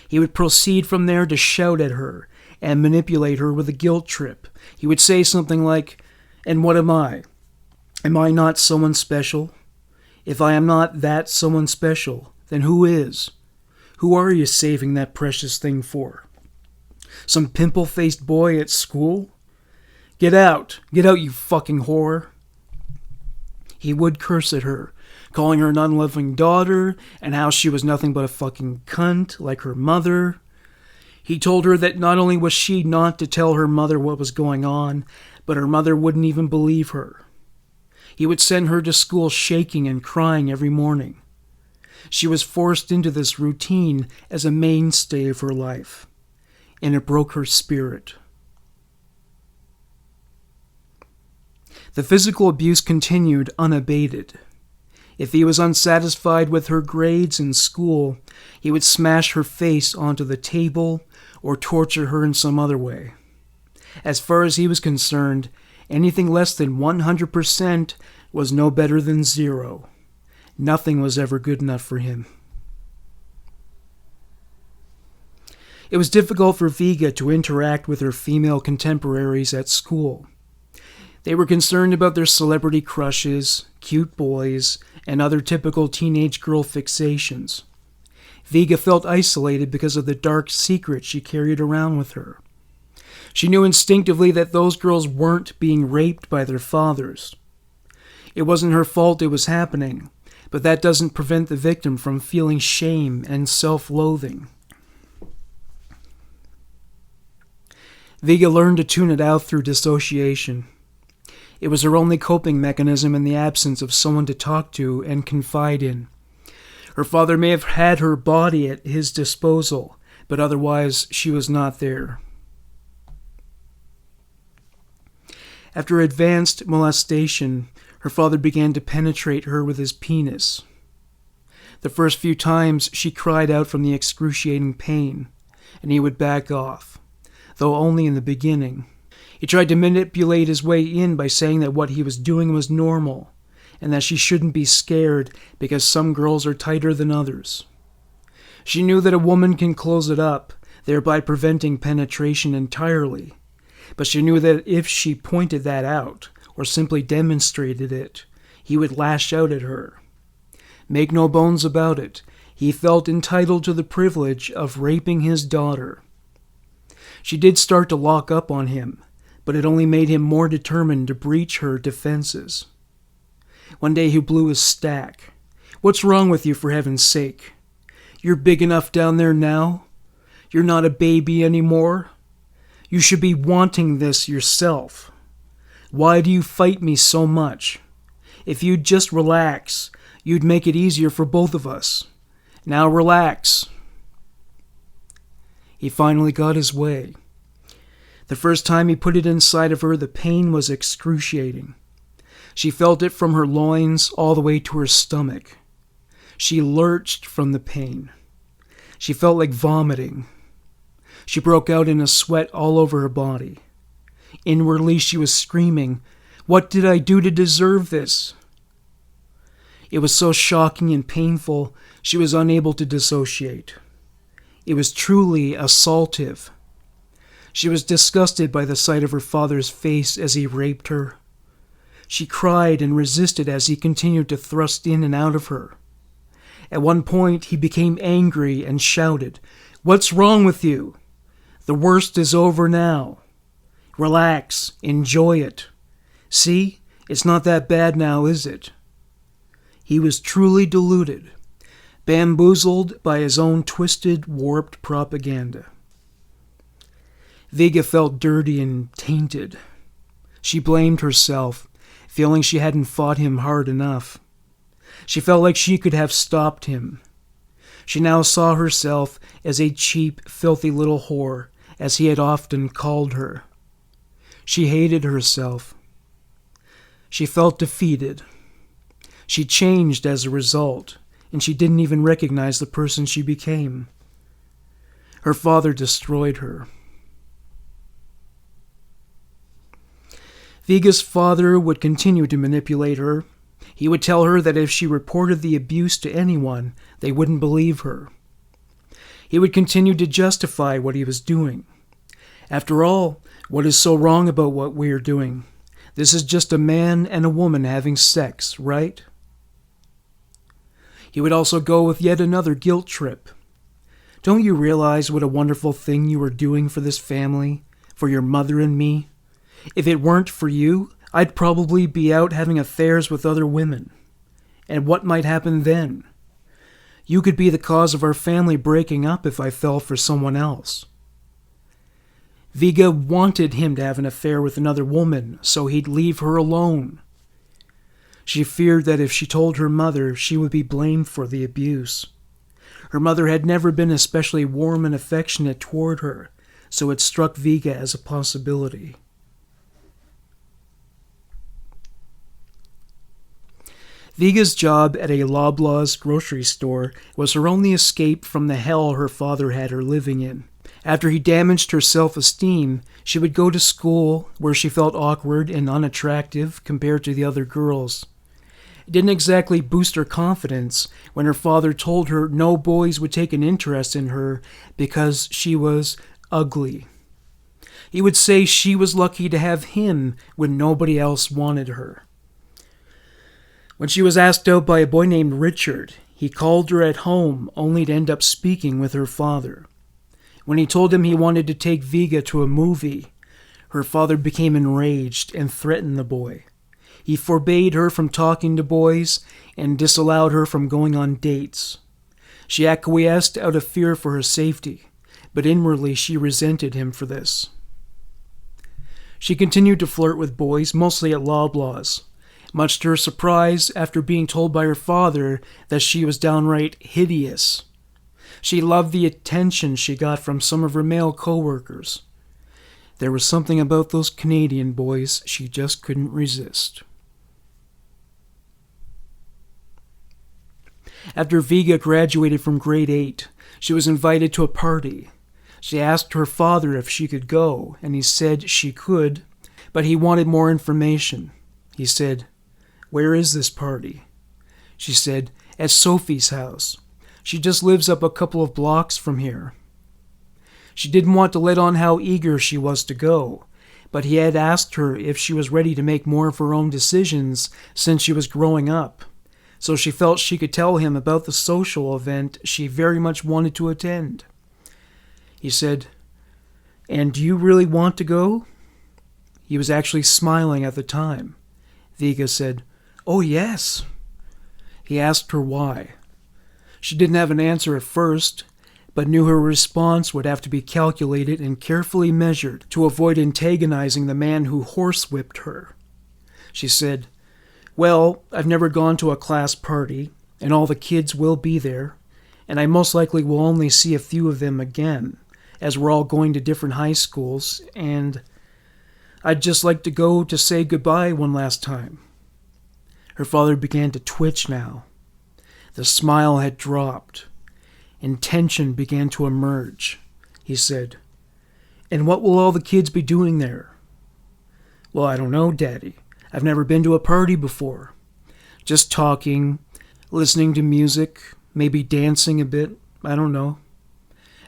He would proceed from there to shout at her and manipulate her with a guilt trip. He would say something like, "And what am I? Am I not someone special? If I am not that someone special, then who is? Who are you saving that precious thing for? Some pimple-faced boy at school? Get out, you fucking whore." He would curse at her, calling her an unloving daughter, and how she was nothing but a fucking cunt like her mother. He told her that not only was she not to tell her mother what was going on, but her mother wouldn't even believe her. He would send her to school shaking and crying every morning. She was forced into this routine as a mainstay of her life, and it broke her spirit. The physical abuse continued unabated. If he was unsatisfied with her grades in school, he would smash her face onto the table or torture her in some other way. As far as he was concerned, anything less than 100% was no better than 0. Nothing was ever good enough for him. It was difficult for Viga to interact with her female contemporaries at school. They were concerned about their celebrity crushes, cute boys, and other typical teenage girl fixations. Viga felt isolated because of the dark secret she carried around with her. She knew instinctively that those girls weren't being raped by their fathers. It wasn't her fault it was happening, but that doesn't prevent the victim from feeling shame and self-loathing. Viga learned to tune it out through dissociation. It was her only coping mechanism in the absence of someone to talk to and confide in. Her father may have had her body at his disposal, but otherwise she was not there. After advanced molestation, her father began to penetrate her with his penis. The first few times she cried out from the excruciating pain, and he would back off, though only in the beginning. He tried to manipulate his way in by saying that what he was doing was normal, and that she shouldn't be scared because some girls are tighter than others. She knew that a woman can close it up, thereby preventing penetration entirely, but she knew that if she pointed that out, or simply demonstrated it, he would lash out at her. Make no bones about it, he felt entitled to the privilege of raping his daughter. She did start to lock up on him, but it only made him more determined to breach her defenses. One day he blew his stack. What's wrong with you, for heaven's sake? You're big enough down there now. You're not a baby anymore. You should be wanting this yourself. Why do you fight me so much? If you'd just relax, you'd make it easier for both of us. Now relax." He finally got his way. The first time he put it inside of her, the pain was excruciating. She felt it from her loins all the way to her stomach. She lurched from the pain. She felt like vomiting. She broke out in a sweat all over her body. Inwardly, she was screaming, "What did I do to deserve this?" It was so shocking and painful, she was unable to dissociate. It was truly assaultive. She was disgusted by the sight of her father's face as he raped her. She cried and resisted as he continued to thrust in and out of her. At one point, he became angry and shouted, "What's wrong with you? The worst is over now. Relax, enjoy it. See, it's not that bad now, is it?" He was truly deluded, bamboozled by his own twisted, warped propaganda. Viga felt dirty and tainted. She blamed herself, feeling she hadn't fought him hard enough. She felt like she could have stopped him. She now saw herself as a cheap, filthy little whore, as he had often called her. She hated herself. She felt defeated. She changed as a result, and she didn't even recognize the person she became. Her father destroyed her. Viga's father would continue to manipulate her. He would tell her that if she reported the abuse to anyone, they wouldn't believe her. He would continue to justify what he was doing. After all, what is so wrong about what we are doing? This is just a man and a woman having sex, right? He would also go with yet another guilt trip. Don't you realize what a wonderful thing you are doing for this family, for your mother and me? If it weren't for you, I'd probably be out having affairs with other women. And what might happen then? You could be the cause of our family breaking up if I fell for someone else. Viga wanted him to have an affair with another woman, so he'd leave her alone. She feared that if she told her mother, she would be blamed for the abuse. Her mother had never been especially warm and affectionate toward her, so it struck Viga as a possibility. Viga's job at a Loblaws grocery store was her only escape from the hell her father had her living in. After he damaged her self-esteem, she would go to school where she felt awkward and unattractive compared to the other girls. It didn't exactly boost her confidence when her father told her no boys would take an interest in her because she was ugly. He would say she was lucky to have him when nobody else wanted her. When she was asked out by a boy named Richard, he called her at home only to end up speaking with her father. When he told him he wanted to take Viga to a movie, her father became enraged and threatened the boy. He forbade her from talking to boys and disallowed her from going on dates. She acquiesced out of fear for her safety, but inwardly she resented him for this. She continued to flirt with boys, mostly at Loblaws. Much to her surprise, after being told by her father that she was downright hideous. She loved the attention she got from some of her male co-workers. There was something about those Canadian boys she just couldn't resist. After Viga graduated from grade 8, she was invited to a party. She asked her father if she could go, and he said she could, but he wanted more information. He said, "Where is this party?" She said, "At Sophie's house. She just lives up a couple of blocks from here." She didn't want to let on how eager she was to go, but he had asked her if she was ready to make more of her own decisions since she was growing up, so she felt she could tell him about the social event she very much wanted to attend. He said, "And do you really want to go?" He was actually smiling at the time. Viga said, "Oh, yes." He asked her why. She didn't have an answer at first, but knew her response would have to be calculated and carefully measured to avoid antagonizing the man who horsewhipped her. She said, "Well, I've never gone to a class party, and all the kids will be there, and I most likely will only see a few of them again, as we're all going to different high schools, and I'd just like to go to say goodbye one last time." Her father began to twitch now. The smile had dropped, and tension began to emerge. He said, "And what will all the kids be doing there?" "Well, I don't know, Daddy. I've never been to a party before. Just talking, listening to music, maybe dancing a bit. I don't know."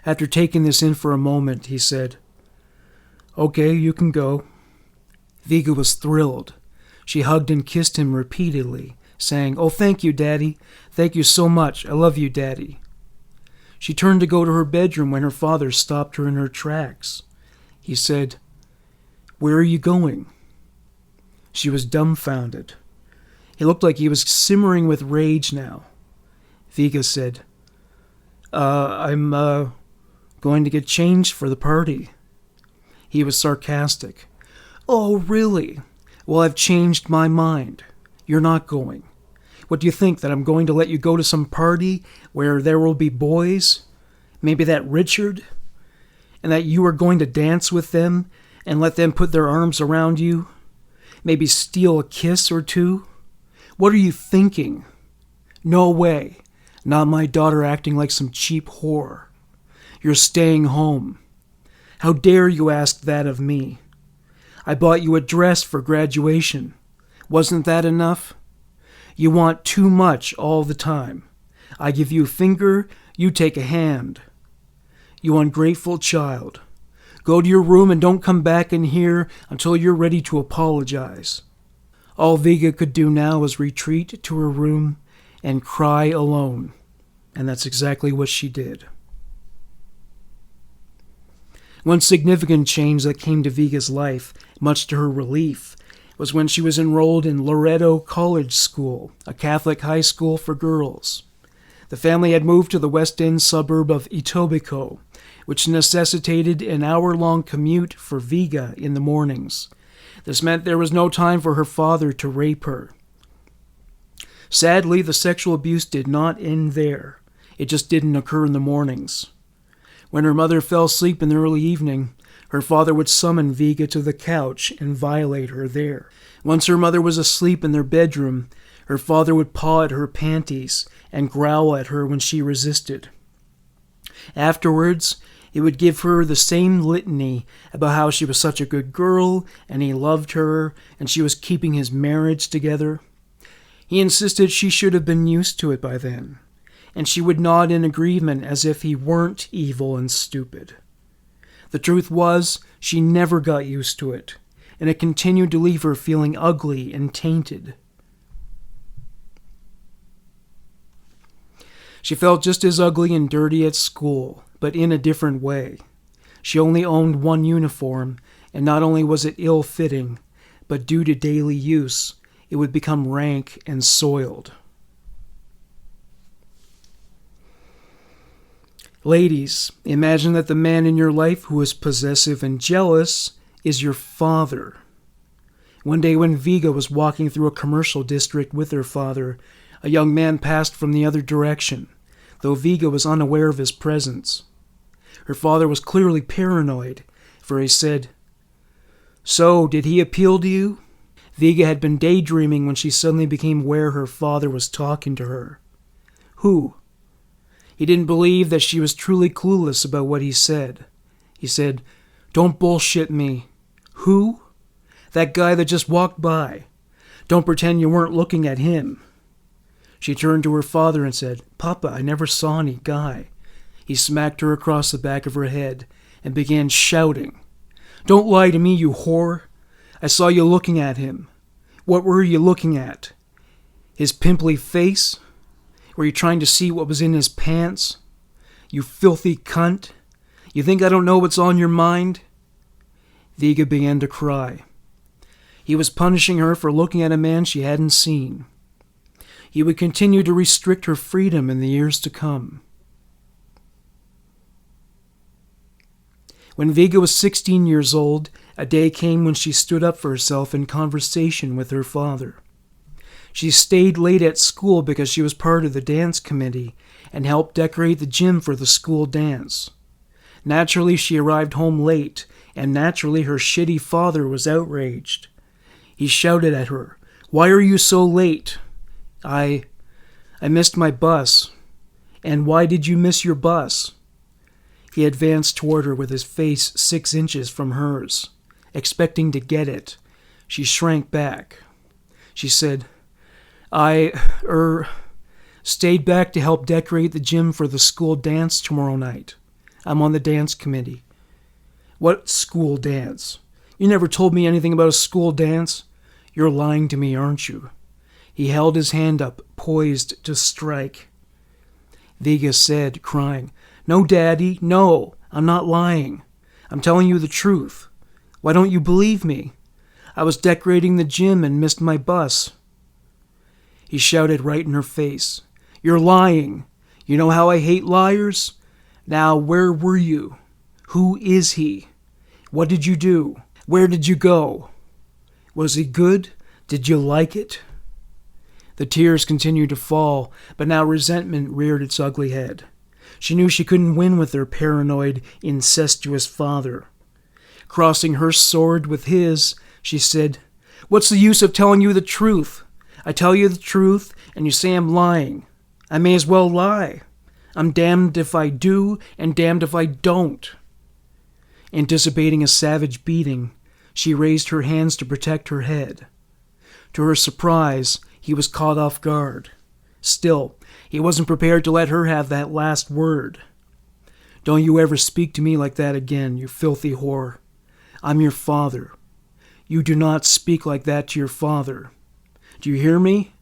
After taking this in for a moment, he said, "Okay, you can go." Viga was thrilled. She hugged and kissed him repeatedly, saying, "Oh, thank you, Daddy. Thank you so much. I love you, Daddy." She turned to go to her bedroom when her father stopped her in her tracks. He said, "Where are you going?" She was dumbfounded. He looked like he was simmering with rage now. Viga said, I'm going to get changed for the party." He was sarcastic. "Oh, really? Well, I've changed my mind. You're not going. What do you think, that I'm going to let you go to some party where there will be boys? Maybe that Richard? And that you are going to dance with them and let them put their arms around you? Maybe steal a kiss or two? What are you thinking? No way. Not my daughter acting like some cheap whore. You're staying home. How dare you ask that of me? I bought you a dress for graduation. Wasn't that enough? You want too much all the time. I give you a finger, you take a hand. You ungrateful child. Go to your room and don't come back in here until you're ready to apologize." All Viga could do now was retreat to her room and cry alone. And that's exactly what she did. One significant change that came to Viga's life, much to her relief, was when she was enrolled in Loretto College School, a Catholic high school for girls. The family had moved to the West End suburb of Etobicoke, which necessitated an hour-long commute for Viga in the mornings. This meant there was no time for her father to rape her. Sadly, the sexual abuse did not end there. It just didn't occur in the mornings. When her mother fell asleep in the early evening, her father would summon Viga to the couch and violate her there. Once her mother was asleep in their bedroom, her father would paw at her panties and growl at her when she resisted. Afterwards, he would give her the same litany about how she was such a good girl and he loved her and she was keeping his marriage together. He insisted she should have been used to it by then, and she would nod in agreement as if he weren't evil and stupid. The truth was, she never got used to it, and it continued to leave her feeling ugly and tainted. She felt just as ugly and dirty at school, but in a different way. She only owned one uniform, and not only was it ill-fitting, but due to daily use, it would become rank and soiled. Ladies, imagine that the man in your life who is possessive and jealous is your father. One day when Viga was walking through a commercial district with her father, a young man passed from the other direction, though Viga was unaware of his presence. Her father was clearly paranoid, for he said, "So, did he appeal to you?" Viga had been daydreaming when she suddenly became aware her father was talking to her. Who? He didn't believe that she was truly clueless about what he said. He said, "Don't bullshit me." "Who?" "That guy that just walked by. Don't pretend you weren't looking at him." She turned to her father and said, "Papa, I never saw any guy." He smacked her across the back of her head and began shouting, "Don't lie to me, you whore. I saw you looking at him. What were you looking at? His pimply face? Were you trying to see what was in his pants? You filthy cunt. You think I don't know what's on your mind?" Viga began to cry. He was punishing her for looking at a man she hadn't seen. He would continue to restrict her freedom in the years to come. When Viga was 16 years old, a day came when she stood up for herself in conversation with her father. She stayed late at school because she was part of the dance committee and helped decorate the gym for the school dance. Naturally, she arrived home late, and naturally her shitty father was outraged. He shouted at her, "Why are you so late?" I missed my bus." "And why did you miss your bus?" He advanced toward her with his face 6 inches from hers, expecting to get it. She shrank back. She said, I stayed back to help decorate the gym for the school dance tomorrow night. I'm on the dance committee." "What school dance? You never told me anything about a school dance." "You're lying to me, aren't you?" He held his hand up, poised to strike. Viga said, crying, "No, Daddy, no, I'm not lying. I'm telling you the truth. Why don't you believe me? I was decorating the gym and missed my bus." He shouted right in her face, "You're lying. You know how I hate liars? Now, where were you? Who is he? What did you do? Where did you go? Was he good? Did you like it?" The tears continued to fall, but now resentment reared its ugly head. She knew she couldn't win with her paranoid, incestuous father. Crossing her sword with his, she said, "What's the use of telling you the truth? I tell you the truth, and you say I'm lying. I may as well lie. I'm damned if I do, and damned if I don't." Anticipating a savage beating, she raised her hands to protect her head. To her surprise, he was caught off guard. Still, he wasn't prepared to let her have that last word. "Don't you ever speak to me like that again, you filthy whore. I'm your father. You do not speak like that to your father. Do you hear me?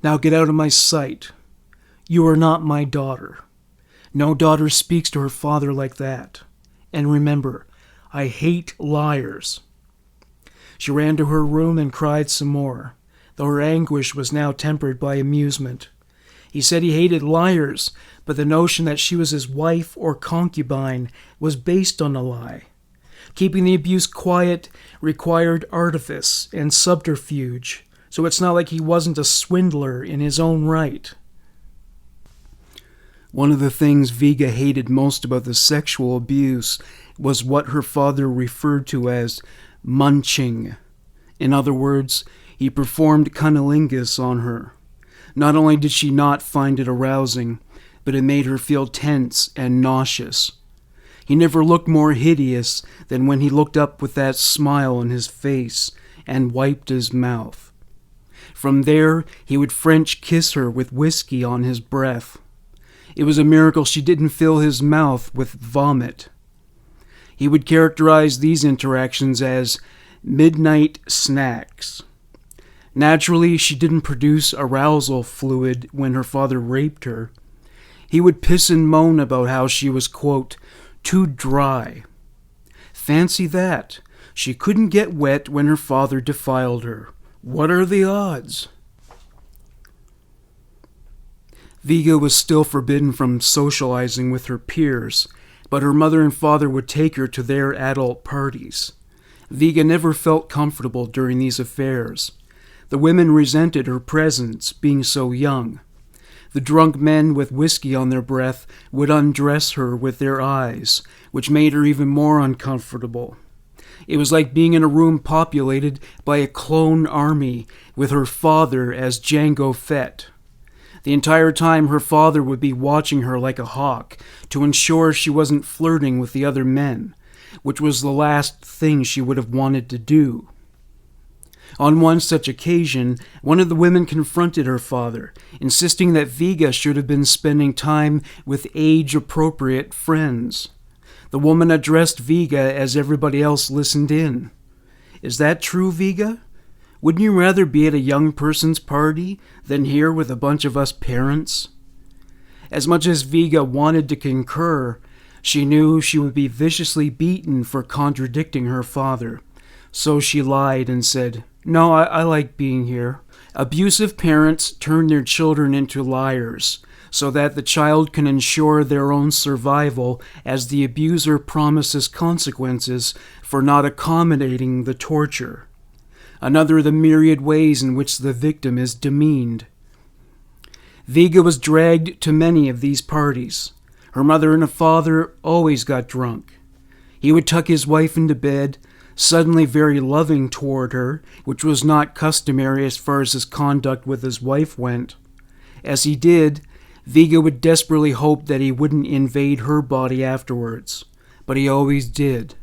Now get out of my sight. You are not my daughter. No daughter speaks to her father like that. And remember, I hate liars." She ran to her room and cried some more, though her anguish was now tempered by amusement. He said he hated liars, but the notion that she was his wife or concubine was based on a lie. Keeping the abuse quiet required artifice and subterfuge, so it's not like he wasn't a swindler in his own right. One of the things Viga hated most about the sexual abuse was what her father referred to as munching. In other words, he performed cunnilingus on her. Not only did she not find it arousing, but it made her feel tense and nauseous. He never looked more hideous than when he looked up with that smile on his face and wiped his mouth. From there, he would French kiss her with whiskey on his breath. It was a miracle she didn't fill his mouth with vomit. He would characterize these interactions as midnight snacks. Naturally, she didn't produce arousal fluid when her father raped her. He would piss and moan about how she was, quote, too dry. Fancy that. She couldn't get wet when her father defiled her. What are the odds? Viga was still forbidden from socializing with her peers, but her mother and father would take her to their adult parties. Viga never felt comfortable during these affairs. The women resented her presence, being so young. The drunk men with whiskey on their breath would undress her with their eyes, which made her even more uncomfortable. It was like being in a room populated by a clone army with her father as Jango Fett. The entire time her father would be watching her like a hawk to ensure she wasn't flirting with the other men, which was the last thing she would have wanted to do. On one such occasion, one of the women confronted her father, insisting that Viga should have been spending time with age-appropriate friends. The woman addressed Viga as everybody else listened in. Is that true, Viga? Wouldn't you rather be at a young person's party than here with a bunch of us parents? As much as Viga wanted to concur, she knew she would be viciously beaten for contradicting her father. So she lied and said, No, I like being here. Abusive parents turn their children into liars so that the child can ensure their own survival as the abuser promises consequences for not accommodating the torture. Another of the myriad ways in which the victim is demeaned. Viga was dragged to many of these parties. Her mother and her father always got drunk. He would tuck his wife into bed, suddenly very loving toward her, which was not customary as far as his conduct with his wife went. As he did, Viga would desperately hope that he wouldn't invade her body afterwards, but he always did.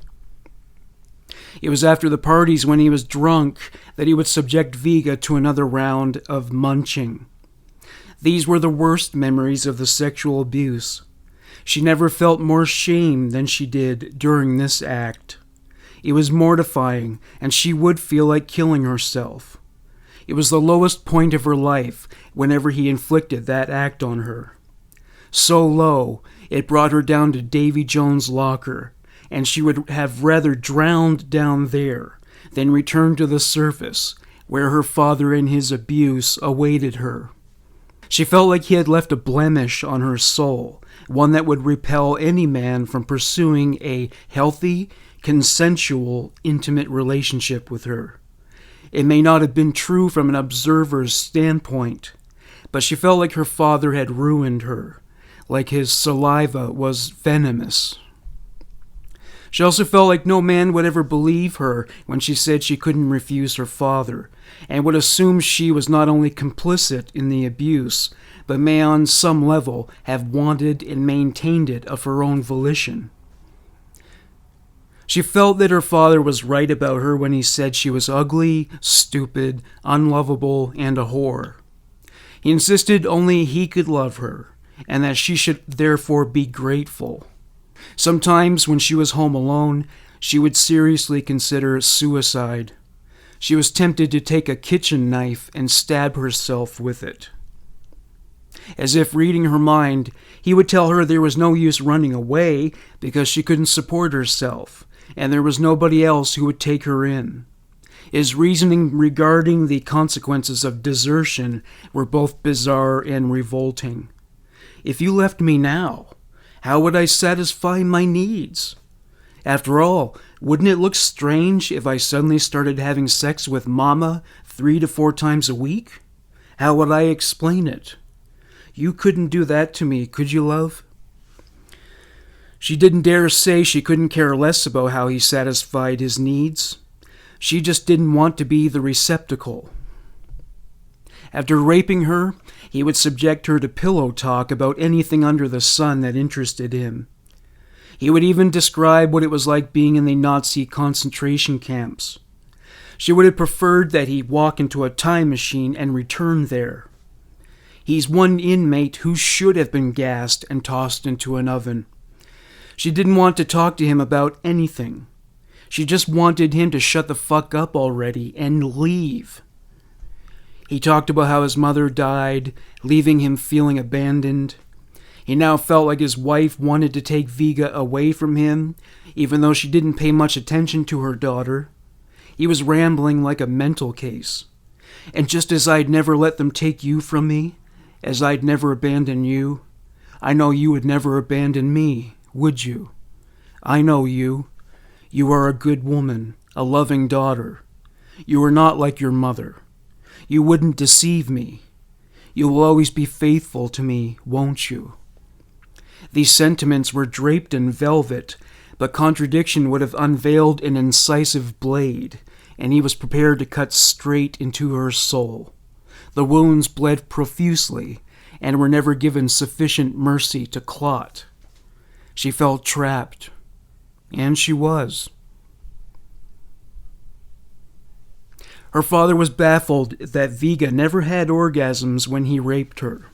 It was after the parties when he was drunk that he would subject Viga to another round of munching. These were the worst memories of the sexual abuse. She never felt more shame than she did during this act. It was mortifying, and she would feel like killing herself. It was the lowest point of her life whenever he inflicted that act on her. So low, it brought her down to Davy Jones' locker, and she would have rather drowned down there than return to the surface, where her father and his abuse awaited her. She felt like he had left a blemish on her soul, one that would repel any man from pursuing a healthy, consensual, intimate relationship with her. It may not have been true from an observer's standpoint, but she felt like her father had ruined her, like his saliva was venomous. She also felt like no man would ever believe her when she said she couldn't refuse her father, and would assume she was not only complicit in the abuse, but may on some level have wanted and maintained it of her own volition. She felt that her father was right about her when he said she was ugly, stupid, unlovable, and a whore. He insisted only he could love her, and that she should therefore be grateful. Sometimes, when she was home alone, she would seriously consider suicide. She was tempted to take a kitchen knife and stab herself with it. As if reading her mind, he would tell her there was no use running away because she couldn't support herself, and there was nobody else who would take her in. His reasoning regarding the consequences of desertion were both bizarre and revolting. If you left me now, how would I satisfy my needs? After all, wouldn't it look strange if I suddenly started having sex with Mama 3 to 4 times a week? How would I explain it? You couldn't do that to me, could you, love? She didn't dare say she couldn't care less about how he satisfied his needs. She just didn't want to be the receptacle. After raping her, he would subject her to pillow talk about anything under the sun that interested him. He would even describe what it was like being in the Nazi concentration camps. She would have preferred that he walk into a time machine and return there. He's one inmate who should have been gassed and tossed into an oven. She didn't want to talk to him about anything. She just wanted him to shut the fuck up already and leave. He talked about how his mother died, leaving him feeling abandoned. He now felt like his wife wanted to take Viga away from him, even though she didn't pay much attention to her daughter. He was rambling like a mental case. And just as I'd never let them take you from me, as I'd never abandon you, I know you would never abandon me, would you? I know you. You are a good woman, a loving daughter. You are not like your mother. You wouldn't deceive me. You will always be faithful to me, won't you? These sentiments were draped in velvet, but contradiction would have unveiled an incisive blade, and he was prepared to cut straight into her soul. The wounds bled profusely, and were never given sufficient mercy to clot. She felt trapped, and she was. Her father was baffled that Viga never had orgasms when he raped her.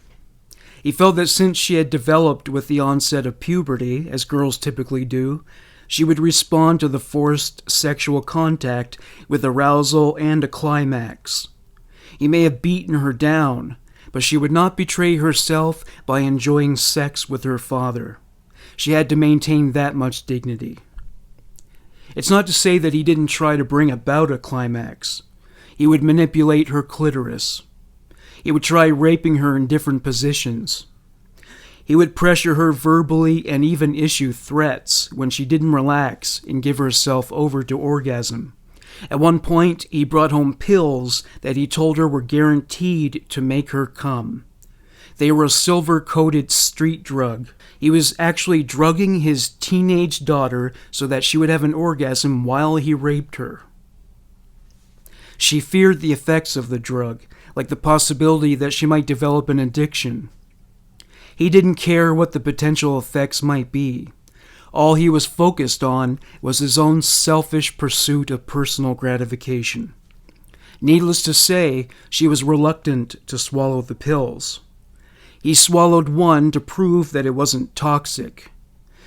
He felt that since she had developed with the onset of puberty, as girls typically do, she would respond to the forced sexual contact with arousal and a climax. He may have beaten her down, but she would not betray herself by enjoying sex with her father. She had to maintain that much dignity. It's not to say that he didn't try to bring about a climax. He would manipulate her clitoris. He would try raping her in different positions. He would pressure her verbally and even issue threats when she didn't relax and give herself over to orgasm. At one point, he brought home pills that he told her were guaranteed to make her come. They were a silver-coated street drug. He was actually drugging his teenage daughter so that she would have an orgasm while he raped her. She feared the effects of the drug, like the possibility that she might develop an addiction. He didn't care what the potential effects might be. All he was focused on was his own selfish pursuit of personal gratification. Needless to say, she was reluctant to swallow the pills. He swallowed one to prove that it wasn't toxic.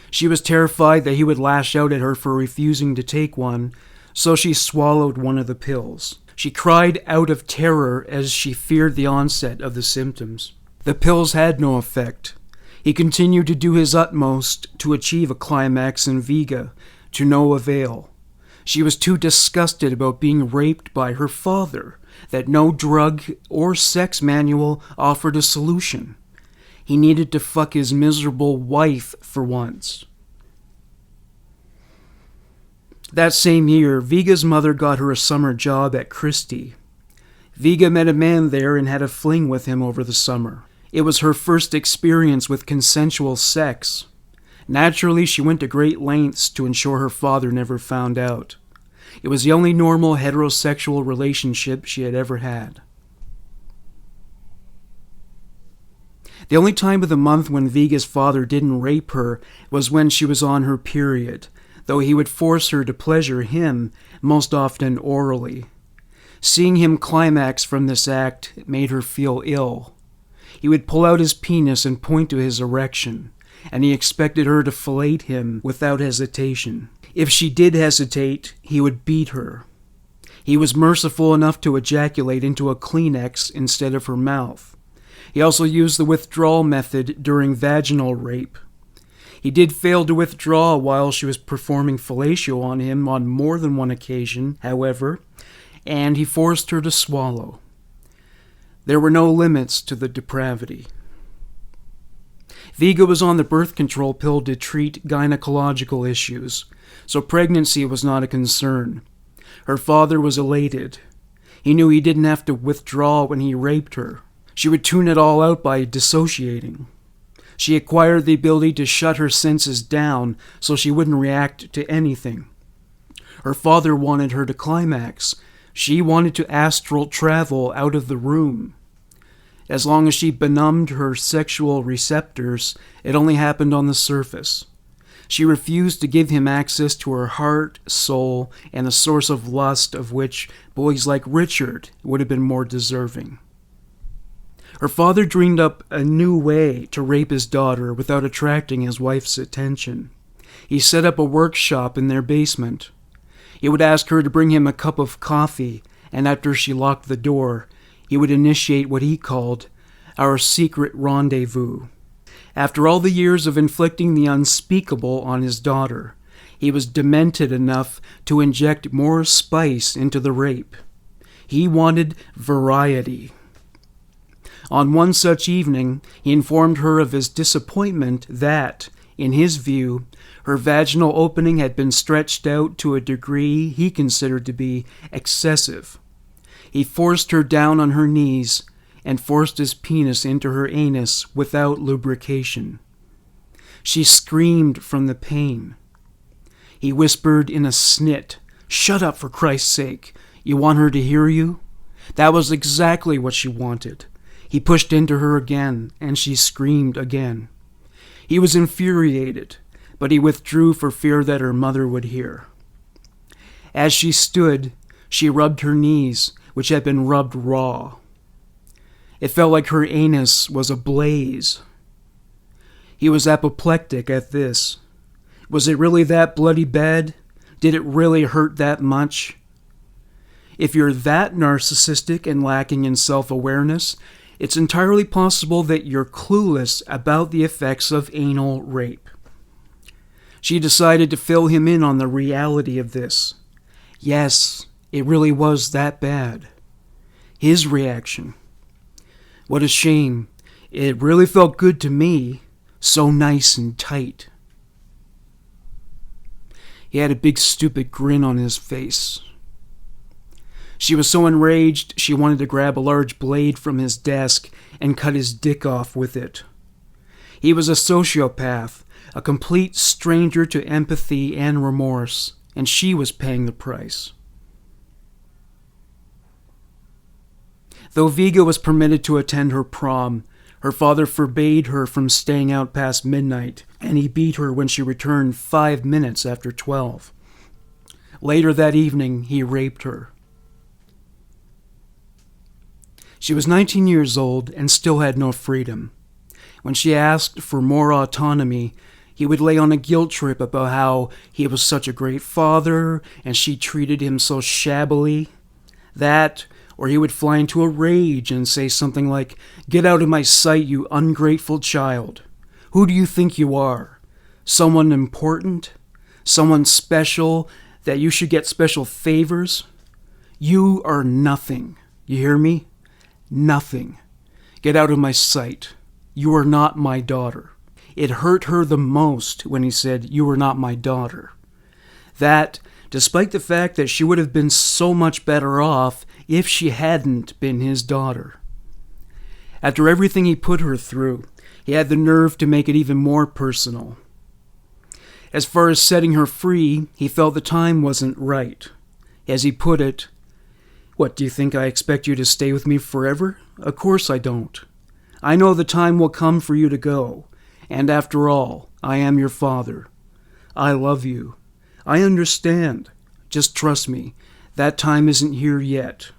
She was terrified that he would lash out at her for refusing to take one, so she swallowed one of the pills. She cried out of terror as she feared the onset of the symptoms. The pills had no effect. He continued to do his utmost to achieve a climax in Viga, to no avail. She was too disgusted about being raped by her father that no drug or sex manual offered a solution. He needed to fuck his miserable wife for once. That same year, Viga's mother got her a summer job at Christie. Viga met a man there and had a fling with him over the summer. It was her first experience with consensual sex. Naturally, she went to great lengths to ensure her father never found out. It was the only normal heterosexual relationship she had ever had. The only time of the month when Viga's father didn't rape her was when she was on her period, though he would force her to pleasure him, most often orally. Seeing him climax from this act made her feel ill. He would pull out his penis and point to his erection, and he expected her to fillet him without hesitation. If she did hesitate, he would beat her. He was merciful enough to ejaculate into a Kleenex instead of her mouth. He also used the withdrawal method during vaginal rape. He did fail to withdraw while she was performing fellatio on him on more than one occasion, however, and he forced her to swallow. There were no limits to the depravity. Viga was on the birth control pill to treat gynecological issues, so pregnancy was not a concern. Her father was elated. He knew he didn't have to withdraw when he raped her. She would tune it all out by dissociating. She acquired the ability to shut her senses down so she wouldn't react to anything. Her father wanted her to climax. She wanted to astral travel out of the room. As long as she benumbed her sexual receptors, it only happened on the surface. She refused to give him access to her heart, soul, and the source of lust of which boys like Richard would have been more deserving. Her father dreamed up a new way to rape his daughter without attracting his wife's attention. He set up a workshop in their basement. He would ask her to bring him a cup of coffee, and after she locked the door, he would initiate what he called our secret rendezvous. After all the years of inflicting the unspeakable on his daughter, he was demented enough to inject more spice into the rape. He wanted variety. On one such evening, he informed her of his disappointment that, in his view, her vaginal opening had been stretched out to a degree he considered to be excessive. He forced her down on her knees and forced his penis into her anus without lubrication. She screamed from the pain. He whispered in a snit, "Shut up, for Christ's sake. You want her to hear you?" That was exactly what she wanted. He pushed into her again, and she screamed again. He was infuriated, but he withdrew for fear that her mother would hear. As she stood, she rubbed her knees, which had been rubbed raw. It felt like her anus was ablaze. He was apoplectic at this. Was it really that bloody bad? Did it really hurt that much? If you're that narcissistic and lacking in self-awareness, it's entirely possible that you're clueless about the effects of anal rape. She decided to fill him in on the reality of this. Yes, it really was that bad. His reaction. What a shame. It really felt good to me. So nice and tight. He had a big stupid grin on his face. She was so enraged she wanted to grab a large blade from his desk and cut his dick off with it. He was a sociopath, a complete stranger to empathy and remorse, and she was paying the price. Though Viga was permitted to attend her prom, her father forbade her from staying out past midnight, and he beat her when she returned 5 minutes after 12. Later that evening, he raped her. She was 19 years old and still had no freedom. When she asked for more autonomy, he would lay on a guilt trip about how he was such a great father and she treated him so shabbily. That, or he would fly into a rage and say something like, "Get out of my sight, you ungrateful child. Who do you think you are? Someone important? Someone special that you should get special favors? You are nothing. You hear me? Nothing. Get out of my sight. You are not my daughter." It hurt her the most when he said, "You are not my daughter." That, despite the fact that she would have been so much better off if she hadn't been his daughter. After everything he put her through, he had the nerve to make it even more personal. As far as setting her free, he felt the time wasn't right. As he put it, "What, do you think I expect you to stay with me forever? Of course I don't. I know the time will come for you to go, and after all, I am your father. I love you. I understand. Just trust me. That time isn't here yet.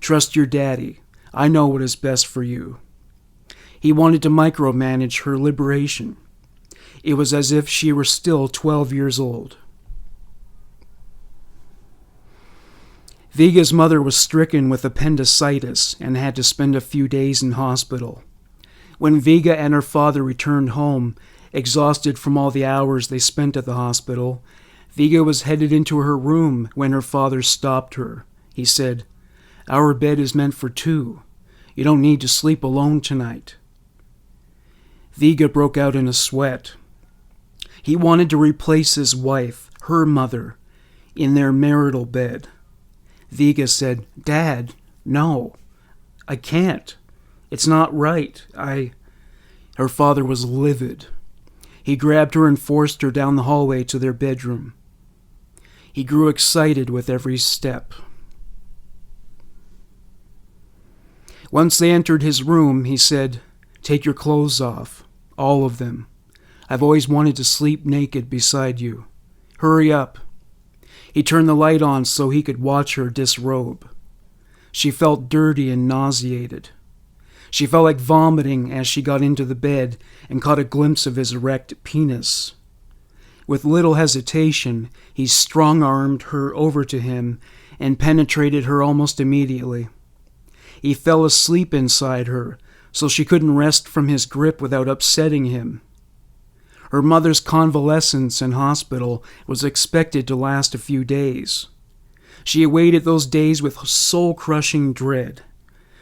Trust your daddy. I know what is best for you." He wanted to micromanage her liberation. It was as if she were still 12 years old. Viga's mother was stricken with appendicitis and had to spend a few days in hospital. When Viga and her father returned home, exhausted from all the hours they spent at the hospital, Viga was headed into her room when her father stopped her. He said, "Our bed is meant for two. You don't need to sleep alone tonight." Viga broke out in a sweat. He wanted to replace his wife, her mother, in their marital bed. Viga said, "Dad, no, I can't. It's not right. Her father was livid. He grabbed her and forced her down the hallway to their bedroom. He grew excited with every step. Once they entered his room, he said, "Take your clothes off, all of them. I've always wanted to sleep naked beside you. Hurry up." He turned the light on so he could watch her disrobe. She felt dirty and nauseated. She felt like vomiting as she got into the bed and caught a glimpse of his erect penis. With little hesitation, he strong-armed her over to him and penetrated her almost immediately. He fell asleep inside her, so she couldn't rest from his grip without upsetting him. Her mother's convalescence in hospital was expected to last a few days. She awaited those days with soul-crushing dread.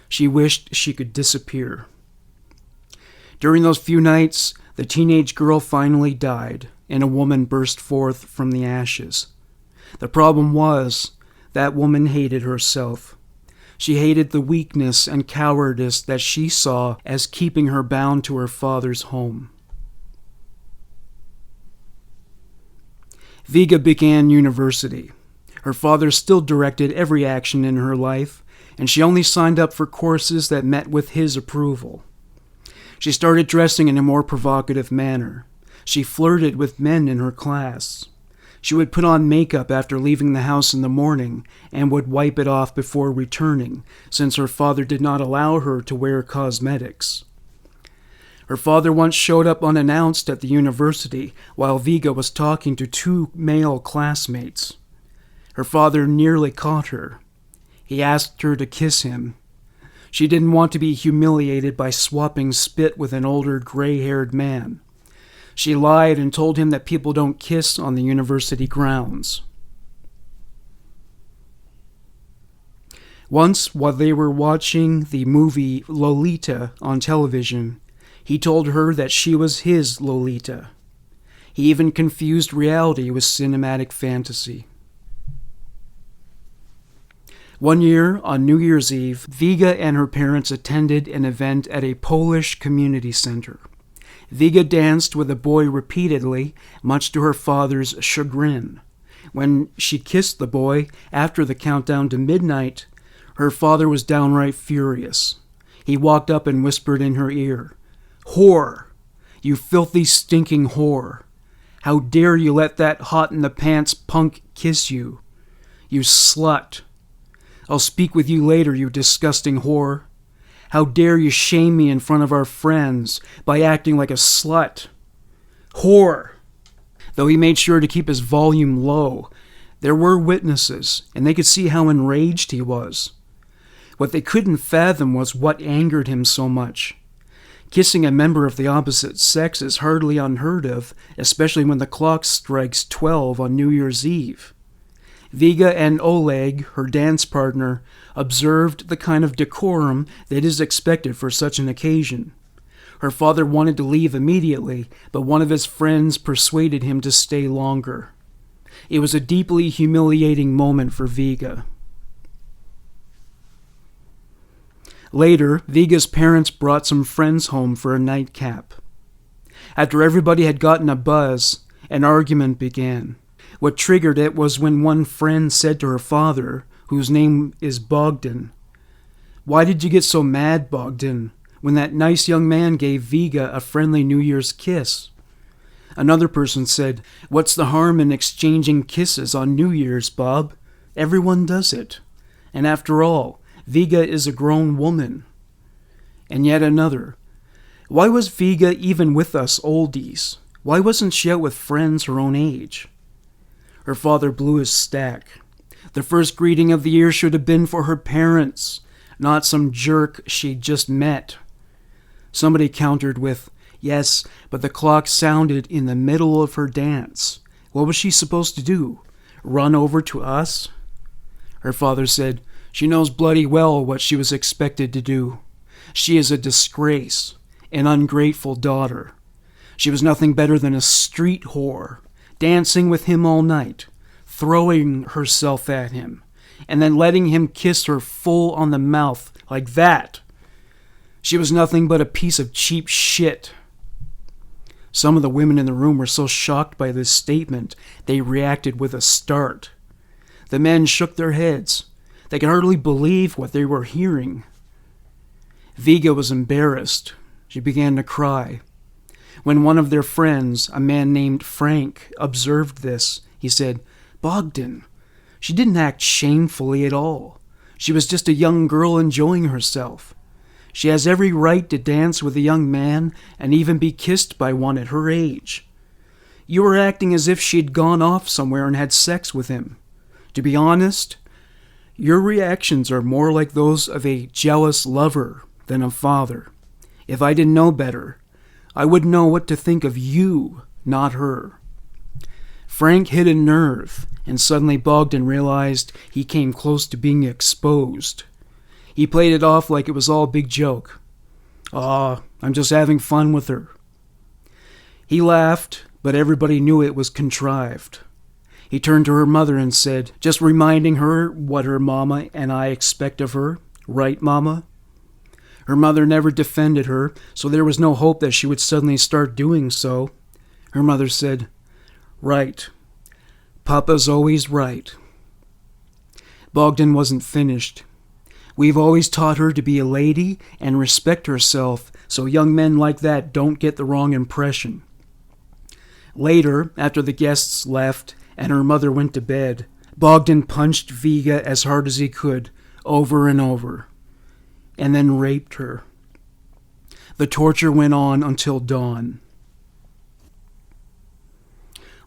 She wished she could disappear. During those few nights, the teenage girl finally died, and a woman burst forth from the ashes. The problem was, that woman hated herself. She hated the weakness and cowardice that she saw as keeping her bound to her father's home. Viga began university. Her father still directed every action in her life, and she only signed up for courses that met with his approval. She started dressing in a more provocative manner. She flirted with men in her class. She would put on makeup after leaving the house in the morning and would wipe it off before returning, since her father did not allow her to wear cosmetics. Her father once showed up unannounced at the university while Viga was talking to two male classmates. Her father nearly caught her. He asked her to kiss him. She didn't want to be humiliated by swapping spit with an older, gray-haired man. She lied and told him that people don't kiss on the university grounds. Once, while they were watching the movie Lolita on television, he told her that she was his Lolita. He even confused reality with cinematic fantasy. One year, on New Year's Eve, Viga and her parents attended an event at a Polish community center. Viga danced with a boy repeatedly, much to her father's chagrin. When she kissed the boy after the countdown to midnight, her father was downright furious. He walked up and whispered in her ear, "Whore! You filthy, stinking whore! How dare you let that hot-in-the-pants punk kiss you? You slut! I'll speak with you later, you disgusting whore. How dare you shame me in front of our friends by acting like a slut? Whore!" Though he made sure to keep his volume low, there were witnesses, and they could see how enraged he was. What they couldn't fathom was what angered him so much. Kissing a member of the opposite sex is hardly unheard of, especially when the clock strikes 12 on New Year's Eve. Viga and Oleg, her dance partner, observed the kind of decorum that is expected for such an occasion. Her father wanted to leave immediately, but one of his friends persuaded him to stay longer. It was a deeply humiliating moment for Viga. Later, Viga's parents brought some friends home for a nightcap. After everybody had gotten a buzz, an argument began. What triggered it was when one friend said to her father, whose name is Bogdan, "Why did you get so mad, Bogdan, when that nice young man gave Viga a friendly New Year's kiss?" Another person said, "What's the harm in exchanging kisses on New Year's, Bob? Everyone does it. And after all, Viga is a grown woman." And yet another, "Why was Viga even with us oldies? Why wasn't she out with friends her own age?" Her father blew his stack. The first greeting of the year should have been for her parents, not some jerk she'd just met. Somebody countered with, "Yes, but the clock sounded in the middle of her dance. What was she supposed to do? Run over to us?" Her father said, "She knows bloody well what she was expected to do. She is a disgrace, an ungrateful daughter. She was nothing better than a street whore, dancing with him all night, throwing herself at him, and then letting him kiss her full on the mouth like that. She was nothing but a piece of cheap shit." Some of the women in the room were so shocked by this statement, they reacted with a start. The men shook their heads. They could hardly believe what they were hearing. Viga was embarrassed. She began to cry. When one of their friends, a man named Frank, observed this, he said, "Bogdan, she didn't act shamefully at all. She was just a young girl enjoying herself. She has every right to dance with a young man and even be kissed by one at her age. You were acting as if she'd gone off somewhere and had sex with him. To be honest, your reactions are more like those of a jealous lover than a father. If I didn't know better, I would know what to think of you, not her." Frank hit a nerve, and suddenly Bogdan realized he came close to being exposed. He played it off like it was all a big joke. "Aw, I'm just having fun with her." He laughed, but everybody knew it was contrived. He turned to her mother and said, "Just reminding her what her mama and I expect of her, right, Mama?" Her mother never defended her, so there was no hope that she would suddenly start doing so. Her mother said, "Right. Papa's always right." Bogdan wasn't finished. "We've always taught her to be a lady and respect herself, so young men like that don't get the wrong impression." Later, after the guests left and her mother went to bed, Bogdan punched Viga as hard as he could, over and over, and then raped her. The torture went on until dawn.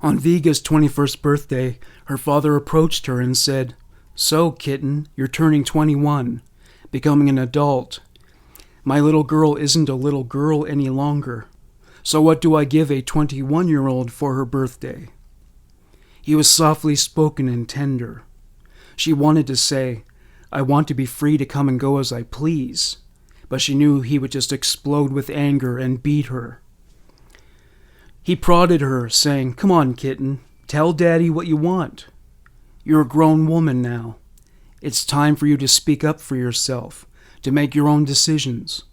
On Viga's 21st birthday, her father approached her and said, "So, kitten, you're turning 21, becoming an adult. My little girl isn't a little girl any longer. So what do I give a 21-year-old for her birthday?" He was softly spoken and tender. She wanted to say, I want to be free to come and go as I please. But she knew he would just explode with anger and beat her. He prodded her, saying, "Come on, kitten, tell Daddy what you want. You're a grown woman now. It's time for you to speak up for yourself, to make your own decisions."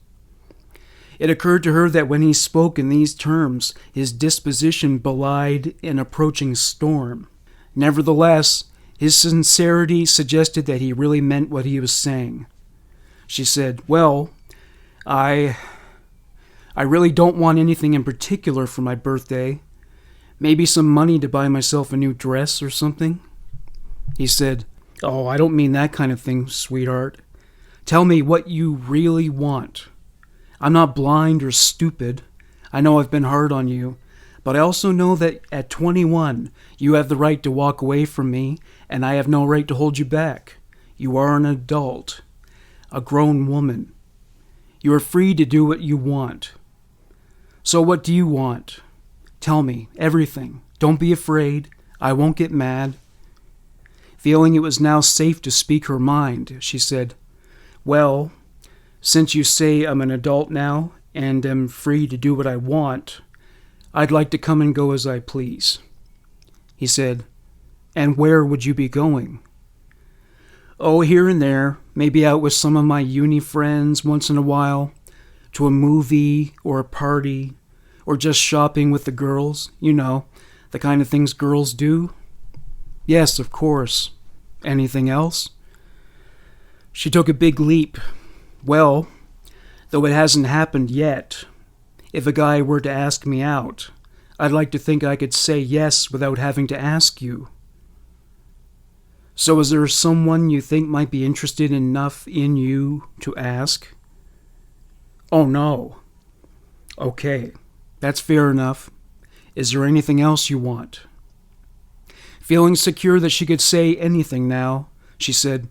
It occurred to her that when he spoke in these terms, his disposition belied an approaching storm. Nevertheless, his sincerity suggested that he really meant what he was saying. She said, "Well, I really don't want anything in particular for my birthday. Maybe some money to buy myself a new dress or something." He said, "Oh, I don't mean that kind of thing, sweetheart. Tell me what you really want. I'm not blind or stupid. I know I've been hard on you, but I also know that at 21, you have the right to walk away from me, and I have no right to hold you back. You are an adult, a grown woman. You are free to do what you want. So what do you want? Tell me everything. Don't be afraid. I won't get mad." Feeling it was now safe to speak her mind, she said, "Well, since you say I'm an adult now and am free to do what I want, I'd like to come and go as I please." He said, "And where would you be going?" "Oh, here and there, maybe out with some of my uni friends once in a while, to a movie or a party, or just shopping with the girls, you know, the kind of things girls do." "Yes, of course. Anything else?" She took a big leap. "Well, though it hasn't happened yet, if a guy were to ask me out, I'd like to think I could say yes without having to ask you." "So is there someone you think might be interested enough in you to ask?" "Oh, no." "Okay, that's fair enough. Is there anything else you want?" Feeling secure that she could say anything now, she said,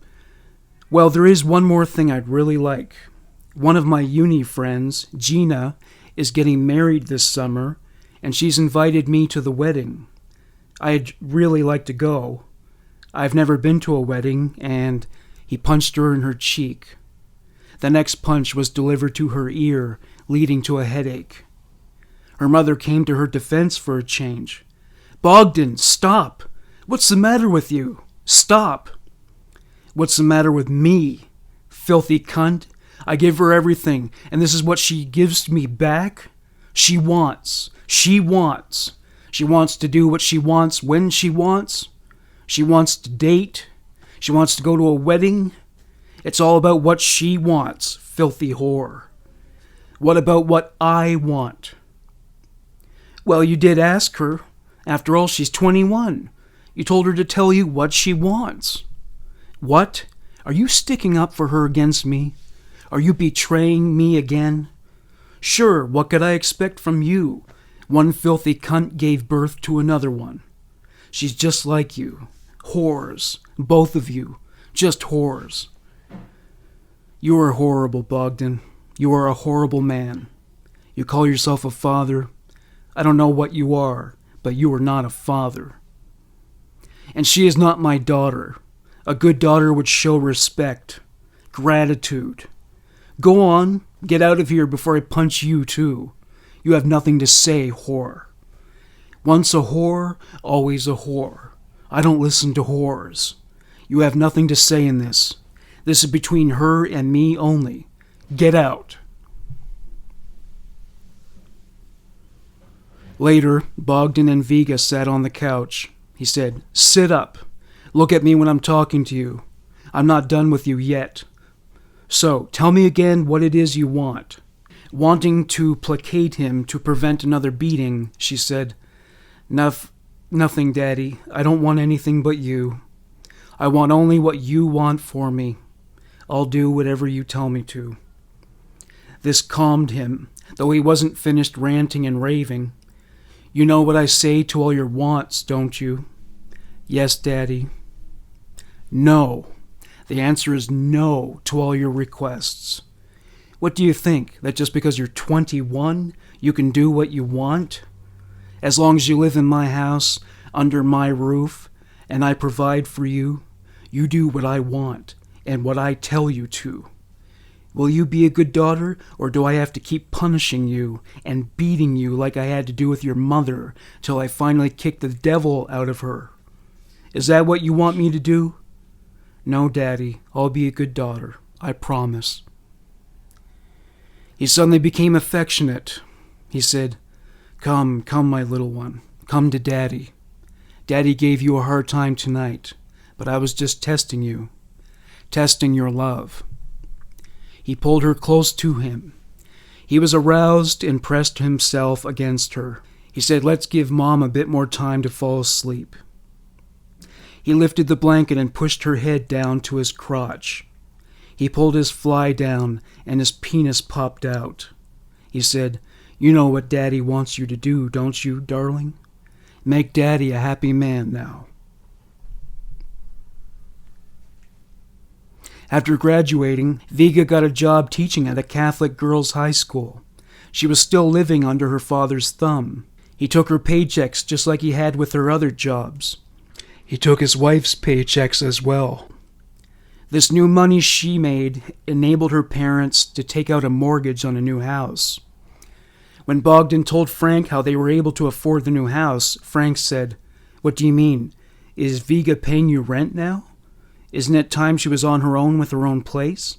"Well, there is one more thing I'd really like. One of my uni friends, Gina, is getting married this summer, and she's invited me to the wedding. I'd really like to go. I've never been to a wedding," and he punched her in her cheek. The next punch was delivered to her ear, leading to a headache. Her mother came to her defense for a change. "Bogdan, stop! What's the matter with you? Stop!" "What's the matter with me? Filthy cunt. I give her everything, and this is what she gives me back? She wants. She wants to do what she wants when she wants. She wants to date. She wants to go to a wedding. It's all about what she wants, filthy whore. What about what I want?" "Well, you did ask her. After all, she's 21. You told her to tell you what she wants." "What? Are you sticking up for her against me? Are you betraying me again? Sure, what could I expect from you? One filthy cunt gave birth to another one. She's just like you. Whores. Both of you. Just whores." "You are horrible, Bogdan. You are a horrible man. You call yourself a father. I don't know what you are, but you are not a father. And she is not my daughter. A good daughter would show respect, gratitude. Go on, get out of here before I punch you too. You have nothing to say, whore. Once a whore, always a whore. I don't listen to whores. You have nothing to say in this. This is between her and me only. Get out." Later, Bogdan and Viga sat on the couch. He said, "Sit up. Look at me when I'm talking to you. I'm not done with you yet. So, tell me again what it is you want." Wanting to placate him to prevent another beating, she said, Nothing, Daddy. I don't want anything but you. I want only what you want for me. I'll do whatever you tell me to." This calmed him, though he wasn't finished ranting and raving. "You know what I say to all your wants, don't you?" "Yes, Daddy." "No. The answer is no to all your requests. What do you think, that just because you're 21, you can do what you want? As long as you live in my house, under my roof, and I provide for you, you do what I want, and what I tell you to. Will you be a good daughter, or do I have to keep punishing you and beating you like I had to do with your mother till I finally kick the devil out of her? Is that what you want me to do? No, Daddy, I'll be a good daughter. I promise. He suddenly became affectionate. He said, Come, my little one. Come to Daddy. Daddy gave you a hard time tonight, but I was just testing you. Testing your love. He pulled her close to him. He was aroused and pressed himself against her. He said, Let's give Mom a bit more time to fall asleep. He lifted the blanket and pushed her head down to his crotch. He pulled his fly down and his penis popped out. He said, You know what Daddy wants you to do, don't you, darling? Make Daddy a happy man now. After graduating, Viga got a job teaching at a Catholic girls' high school. She was still living under her father's thumb. He took her paychecks just like he had with her other jobs. He took his wife's paychecks as well. This new money she made enabled her parents to take out a mortgage on a new house. When Bogdan told Frank how they were able to afford the new house, Frank said, What do you mean? Is Viga paying you rent now? Isn't it time she was on her own with her own place?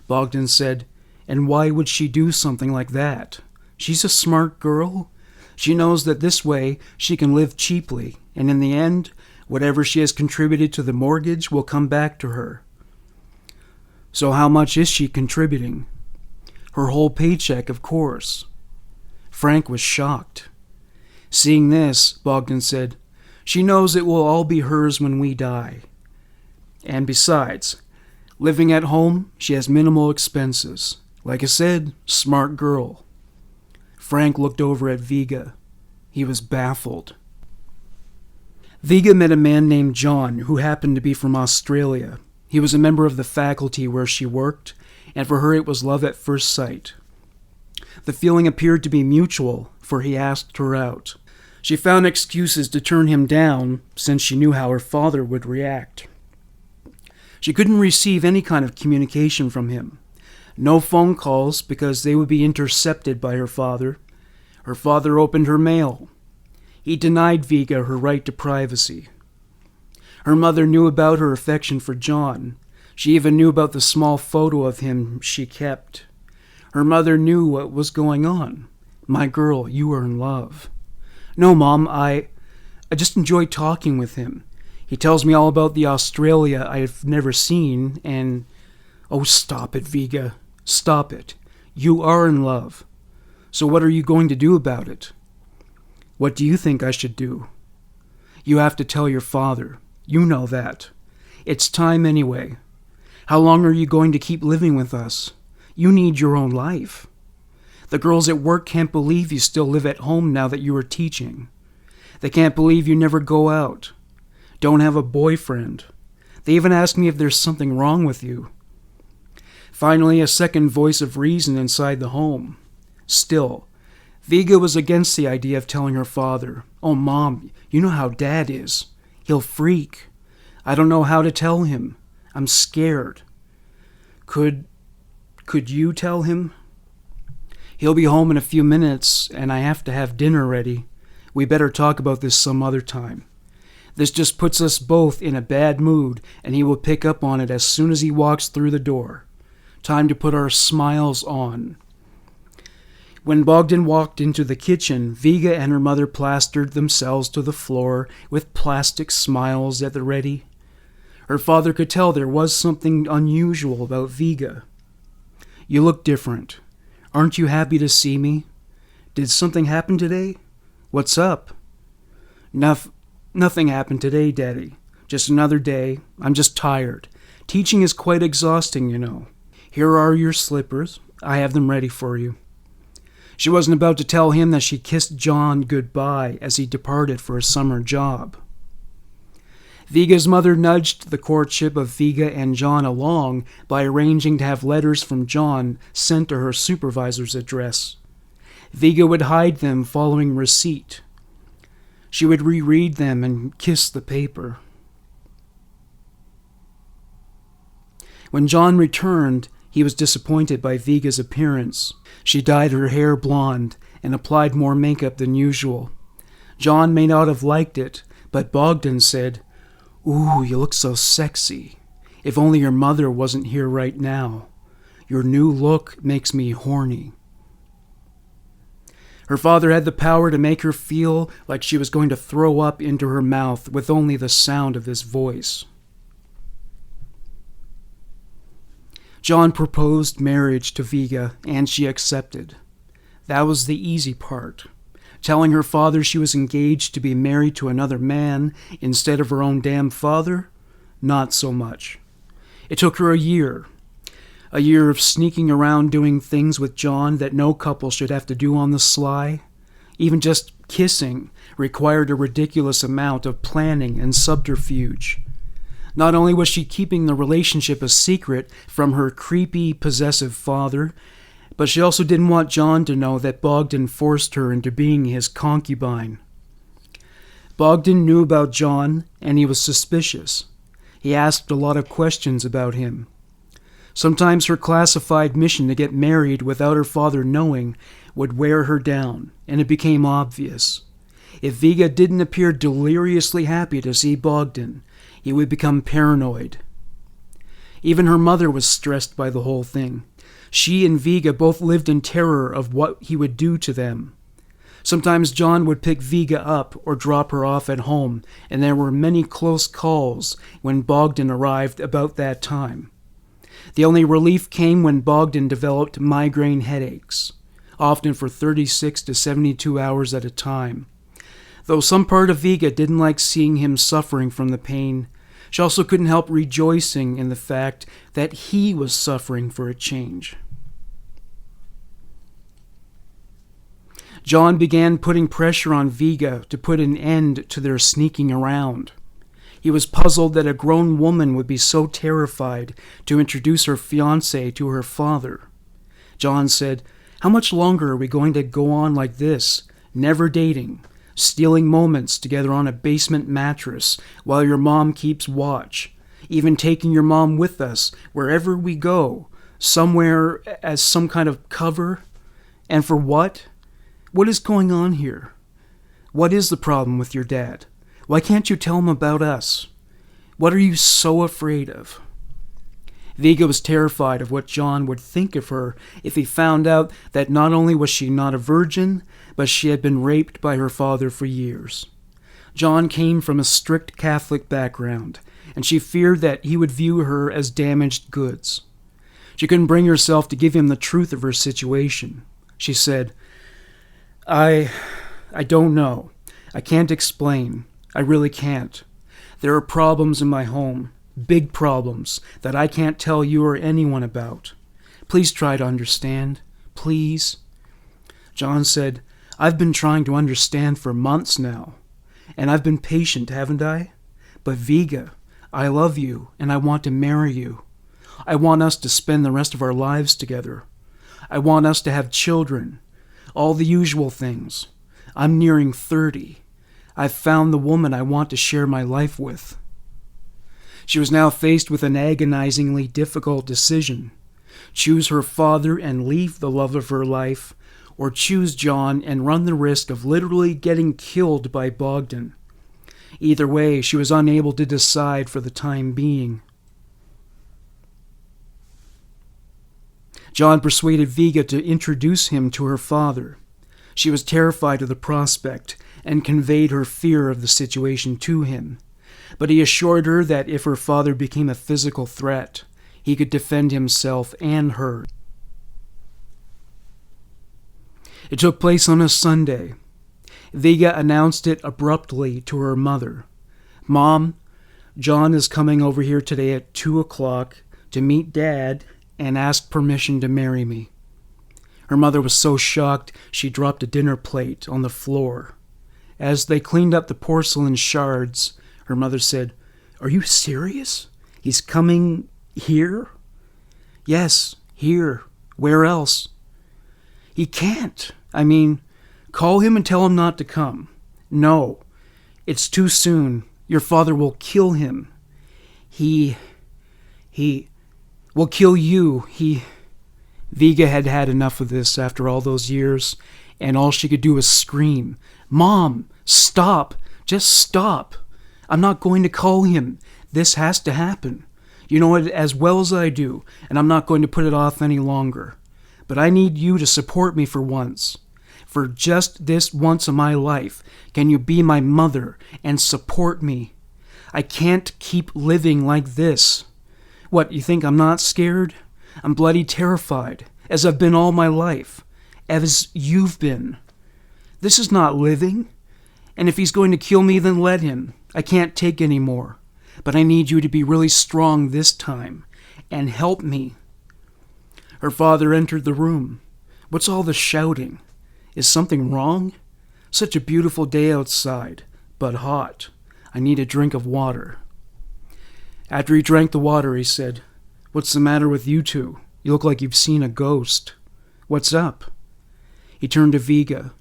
Bogdan said, And why would she do something like that? She's a smart girl. She knows that this way she can live cheaply, and in the end, whatever she has contributed to the mortgage will come back to her. So how much is she contributing? Her whole paycheck, of course. Frank was shocked. Seeing this, Bogdan said, She knows it will all be hers when we die. And besides, living at home, she has minimal expenses. Like I said, smart girl. Frank looked over at Viga. He was baffled. Viga met a man named John who happened to be from Australia. He was a member of the faculty where she worked, and for her it was love at first sight. The feeling appeared to be mutual, for he asked her out. She found excuses to turn him down, since she knew how her father would react. She couldn't receive any kind of communication from him. No phone calls, because they would be intercepted by her father. Her father opened her mail. He denied Viga her right to privacy. Her mother knew about her affection for John. She even knew about the small photo of him she kept. Her mother knew what was going on. My girl, you are in love. No, Mom, I just enjoy talking with him. He tells me all about the Australia I've never seen, and... Oh, stop it, Viga. Stop it. You are in love. So what are you going to do about it? What do you think I should do? You have to tell your father. You know that. It's time anyway. How long are you going to keep living with us? You need your own life. The girls at work can't believe you still live at home now that you are teaching. They can't believe you never go out. Don't have a boyfriend. They even ask me if there's something wrong with you. Finally, a second voice of reason inside the home. Still, Viga was against the idea of telling her father. Oh, Mom, you know how Dad is. He'll freak. I don't know how to tell him. I'm scared. Could you tell him? He'll be home in a few minutes, and I have to have dinner ready. We better talk about this some other time. This just puts us both in a bad mood, and he will pick up on it as soon as he walks through the door. Time to put our smiles on. When Bogdan walked into the kitchen, Viga and her mother plastered themselves to the floor with plastic smiles at the ready. Her father could tell there was something unusual about Viga. You look different. Aren't you happy to see me? Did something happen today? What's up? Nothing happened today, Daddy. Just another day. I'm just tired. Teaching is quite exhausting, you know. Here are your slippers. I have them ready for you. She wasn't about to tell him that she kissed John goodbye as he departed for a summer job. Viga's mother nudged the courtship of Viga and John along by arranging to have letters from John sent to her supervisor's address. Viga would hide them following receipt. She would reread them and kiss the paper. When John returned, he was disappointed by Viga's appearance. She dyed her hair blonde and applied more makeup than usual. John may not have liked it, but Bogdan said, "Ooh, you look so sexy. If only your mother wasn't here right now. Your new look makes me horny." Her father had the power to make her feel like she was going to throw up into her mouth with only the sound of his voice. John proposed marriage to Viga, and she accepted. That was the easy part. Telling her father she was engaged to be married to another man instead of her own damn father? Not so much. It took her a year of sneaking around doing things with John that no couple should have to do on the sly. Even just kissing required a ridiculous amount of planning and subterfuge. Not only was she keeping the relationship a secret from her creepy, possessive father, but she also didn't want John to know that Bogdan forced her into being his concubine. Bogdan knew about John, and he was suspicious. He asked a lot of questions about him. Sometimes her classified mission to get married without her father knowing would wear her down, and it became obvious. If Viga didn't appear deliriously happy to see Bogdan, he would become paranoid. Even her mother was stressed by the whole thing. She and Viga both lived in terror of what he would do to them. Sometimes John would pick Viga up or drop her off at home, and there were many close calls when Bogdan arrived about that time. The only relief came when Bogdan developed migraine headaches, often for 36 to 72 hours at a time. Though some part of Viga didn't like seeing him suffering from the pain, she also couldn't help rejoicing in the fact that he was suffering for a change. John began putting pressure on Viga to put an end to their sneaking around. He was puzzled that a grown woman would be so terrified to introduce her fiancé to her father. John said, "How much longer are we going to go on like this, never dating, stealing moments together on a basement mattress while your mom keeps watch, even taking your mom with us wherever we go, somewhere as some kind of cover? And for what? What is going on here? What is the problem with your dad? Why can't you tell him about us? What are you so afraid of?" Viga was terrified of what John would think of her if he found out that not only was she not a virgin, but she had been raped by her father for years. John came from a strict Catholic background, and she feared that he would view her as damaged goods. She couldn't bring herself to give him the truth of her situation. She said, I don't know. I can't explain. I really can't. There are problems in my home, big problems, that I can't tell you or anyone about. Please try to understand. Please." John said, "I've been trying to understand for months now, and I've been patient, haven't I? But Viga, I love you, and I want to marry you. I want us to spend the rest of our lives together. I want us to have children, all the usual things. I'm nearing 30. I've found the woman I want to share my life with." She was now faced with an agonizingly difficult decision. Choose her father and leave the love of her life, or choose John and run the risk of literally getting killed by Bogdan. Either way, she was unable to decide for the time being. John persuaded Viga to introduce him to her father. She was terrified of the prospect and conveyed her fear of the situation to him, but he assured her that if her father became a physical threat, he could defend himself and her. It took place on a Sunday. Viga announced it abruptly to her mother. "Mom, John is coming over here today at 2 o'clock to meet Dad and ask permission to marry me." Her mother was so shocked she dropped a dinner plate on the floor. As they cleaned up the porcelain shards, her mother said, "Are you serious? He's coming here?" "Yes, here. Where else?" "He can't. I mean, call him and tell him not to come." "No, it's too soon. Your father will kill him. He... will kill you. Viga had had enough of this after all those years, and all she could do was scream, "Mom, stop! Just stop! I'm not going to call him. This has to happen. You know it as well as I do, and I'm not going to put it off any longer. But I need you to support me for once. For just this once in my life, can you be my mother and support me? I can't keep living like this. What, you think I'm not scared? I'm bloody terrified, as I've been all my life, as you've been. This is not living. And if he's going to kill me, then let him. I can't take any more. But I need you to be really strong this time, and help me." Her father entered the room. "What's all the shouting? Is something wrong? Such a beautiful day outside, but hot. I need a drink of water." After he drank the water, he said, "What's the matter with you two? You look like you've seen a ghost. What's up?" He turned to Viga.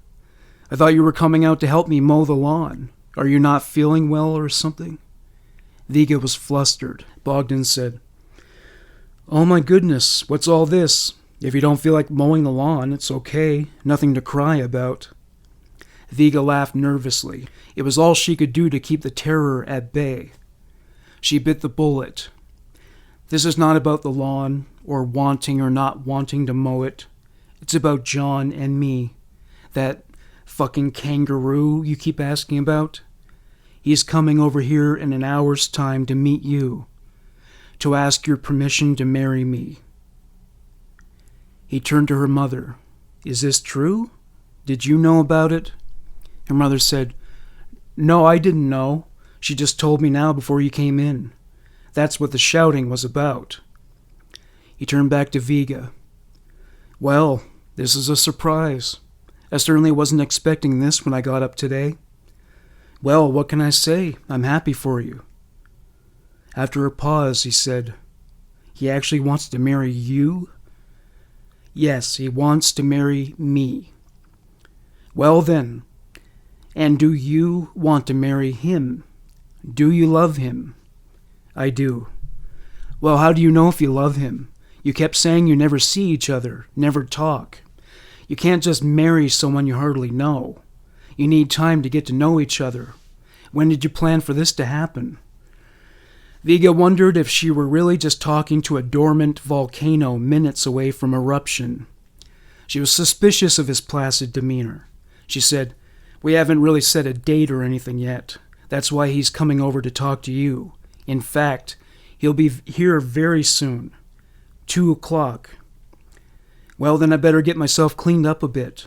"I thought you were coming out to help me mow the lawn. Are you not feeling well or something?" Viga was flustered. Bogdan said, "Oh my goodness, what's all this? If you don't feel like mowing the lawn, it's okay. Nothing to cry about." Viga laughed nervously. It was all she could do to keep the terror at bay. She bit the bullet. "This is not about the lawn, or wanting or not wanting to mow it. It's about John and me. That fucking kangaroo you keep asking about. He's coming over here in an hour's time to meet you, to ask your permission to marry me." He turned to her mother. "Is this true? Did you know about it?" Her mother said, "No, I didn't know. She just told me now before you came in. That's what the shouting was about." He turned back to Viga. "Well, this is a surprise. I certainly wasn't expecting this when I got up today. Well, what can I say? I'm happy for you." After a pause, he said, "He actually wants to marry you?" "Yes, he wants to marry me." "Well then, and do you want to marry him? Do you love him?" "I do." "Well, how do you know if you love him? You kept saying you never see each other, never talk. You can't just marry someone you hardly know. You need time to get to know each other. When did you plan for this to happen?" Viga wondered if she were really just talking to a dormant volcano minutes away from eruption. She was suspicious of his placid demeanor. She said, "We haven't really set a date or anything yet. That's why he's coming over to talk to you. In fact, he'll be here very soon. 2:00. Well, then I better get myself cleaned up a bit.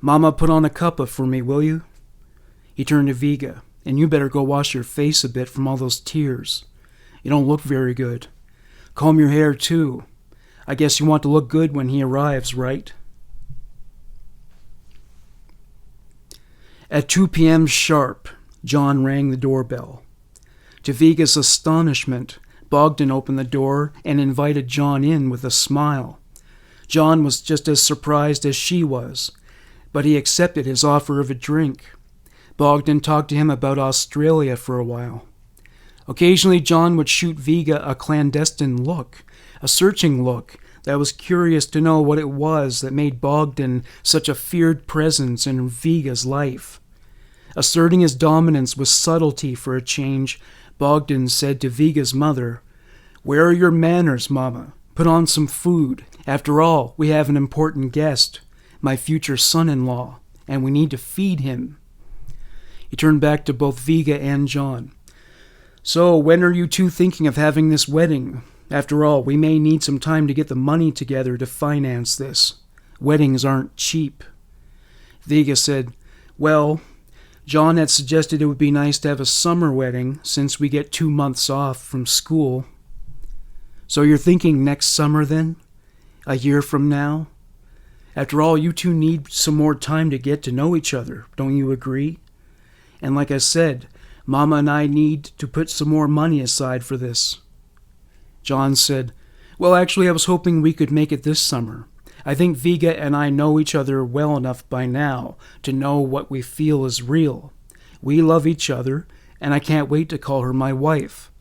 Mama, put on a cuppa for me, will you?" He turned to Viga. "And you better go wash your face a bit from all those tears. You don't look very good. Comb your hair, too. I guess you want to look good when he arrives, right?" At 2 p.m. sharp, John rang the doorbell. To Viga's astonishment, Bogdan opened the door and invited John in with a smile. John was just as surprised as she was, but he accepted his offer of a drink. Bogdan talked to him about Australia for a while. Occasionally, John would shoot Viga a clandestine look, a searching look that was curious to know what it was that made Bogdan such a feared presence in Viga's life. Asserting his dominance with subtlety for a change, Bogdan said to Viga's mother, "Where are your manners, Mama? Put on some food. After all, we have an important guest, my future son-in-law, and we need to feed him." He turned back to both Viga and John. "So, when are you two thinking of having this wedding? After all, we may need some time to get the money together to finance this. Weddings aren't cheap." Viga said, "Well, John had suggested it would be nice to have a summer wedding since we get 2 months off from school." "So you're thinking next summer then? A year from now? After all, you two need some more time to get to know each other, don't you agree? And like I said, Mama and I need to put some more money aside for this." John said, "Well, actually, I was hoping we could make it this summer. I think Viga and I know each other well enough by now to know what we feel is real. We love each other, and I can't wait to call her my wife.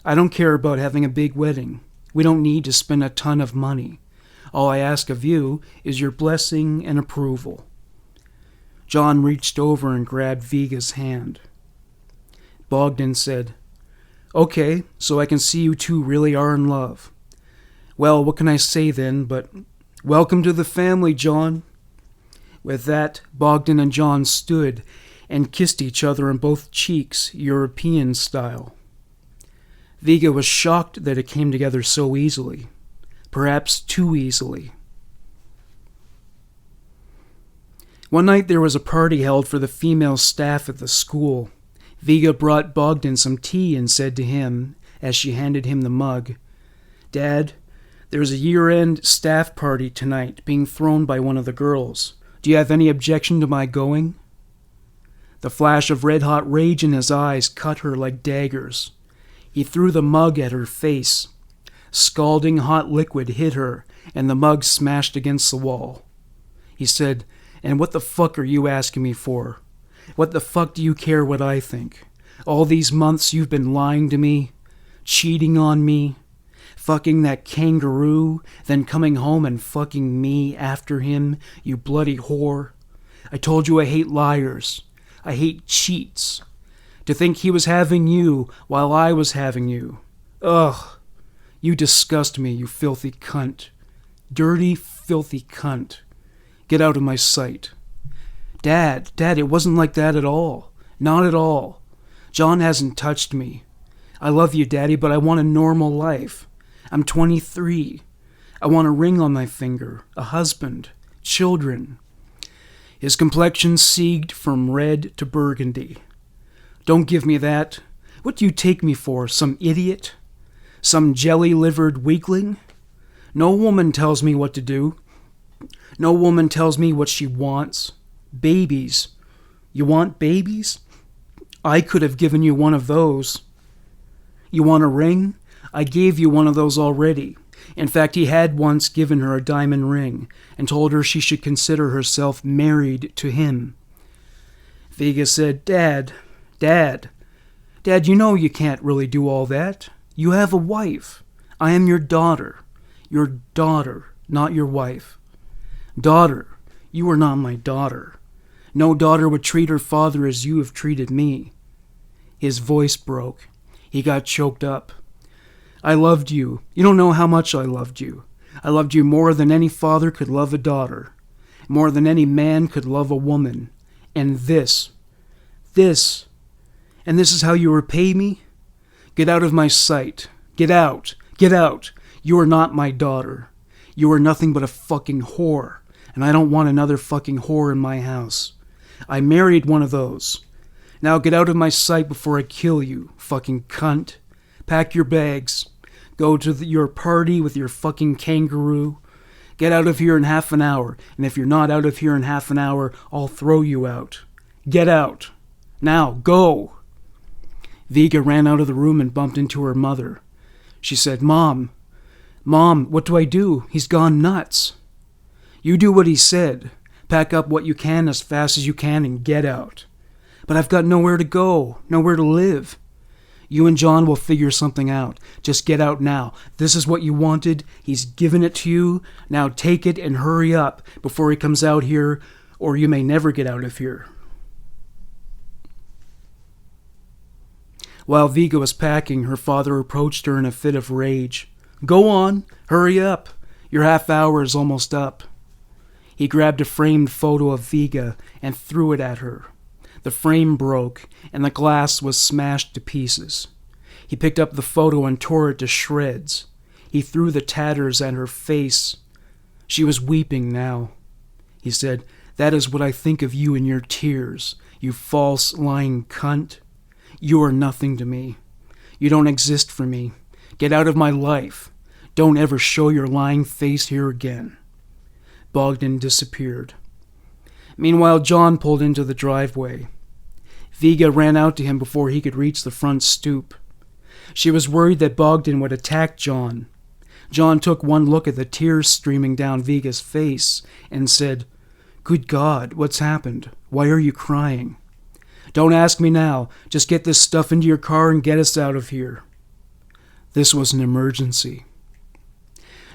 I don't care about having a big wedding. We don't need to spend a ton of money. All I ask of you is your blessing and approval." John reached over and grabbed Viga's hand. Bogdan said, "Okay, so I can see you two really are in love. Well, what can I say then, but welcome to the family, John." With that, Bogdan and John stood and kissed each other on both cheeks, European style. Viga was shocked that it came together so easily, perhaps too easily. One night there was a party held for the female staff at the school. Viga brought Bogdan some tea and said to him, as she handed him the mug, "Dad, there's a year-end staff party tonight being thrown by one of the girls. Do you have any objection to my going?" The flash of red-hot rage in his eyes cut her like daggers. He threw the mug at her face. Scalding hot liquid hit her, and the mug smashed against the wall. He said, "And what the fuck are you asking me for? What the fuck do you care what I think? All these months you've been lying to me, cheating on me, fucking that kangaroo, then coming home and fucking me after him, you bloody whore. I told you I hate liars. I hate cheats. To think he was having you while I was having you. Ugh. You disgust me, you filthy cunt. Dirty, filthy cunt. Get out of my sight." Dad, it wasn't like that at all. Not at all. John hasn't touched me. I love you, Daddy, but I want a normal life. I'm 23. I want a ring on my finger, a husband, children. His complexion segged from red to burgundy. Don't give me that. What do you take me for, some idiot? Some jelly-livered weakling? No woman tells me what to do. No woman tells me what she wants. Babies. You want babies? I could have given you one of those. You want a ring? I gave you one of those already. In fact, he had once given her a diamond ring and told her she should consider herself married to him. Viga said, Dad, you know you can't really do all that. You have a wife. I am your daughter, not your wife. Daughter, you are not my daughter. No daughter would treat her father as you have treated me." His voice broke. He got choked up. "I loved you. You don't know how much I loved you. I loved you more than any father could love a daughter, more than any man could love a woman. And this is how you repay me? Get out of my sight. Get out. You are not my daughter. You are nothing but a fucking whore, and I don't want another fucking whore in my house. I married one of those. Now get out of my sight before I kill you, fucking cunt. Pack your bags. Go to your party with your fucking kangaroo. Get out of here in half an hour, and if you're not out of here in half an hour, I'll throw you out. Get out. Now, go." Viga ran out of the room and bumped into her mother. She said, Mom, what do I do? He's gone nuts." "You do what he said. Pack up what you can as fast as you can and get out." "But I've got nowhere to go, nowhere to live." "You and John will figure something out. Just get out now. This is what you wanted. He's given it to you. Now take it and hurry up before he comes out here, or you may never get out of here." While Viga was packing, her father approached her in a fit of rage. "Go on, hurry up. Your half hour is almost up." He grabbed a framed photo of Viga and threw it at her. The frame broke, and the glass was smashed to pieces. He picked up the photo and tore it to shreds. He threw the tatters at her face. She was weeping now. He said, "That is what I think of you in your tears, you false, lying cunt. You are nothing to me. You don't exist for me. Get out of my life. Don't ever show your lying face here again." Bogdan disappeared. Meanwhile, John pulled into the driveway. Viga ran out to him before he could reach the front stoop. She was worried that Bogdan would attack John. John took one look at the tears streaming down Viga's face and said, "Good God, what's happened? Why are you crying?" "Don't ask me now. Just get this stuff into your car and get us out of here." This was an emergency.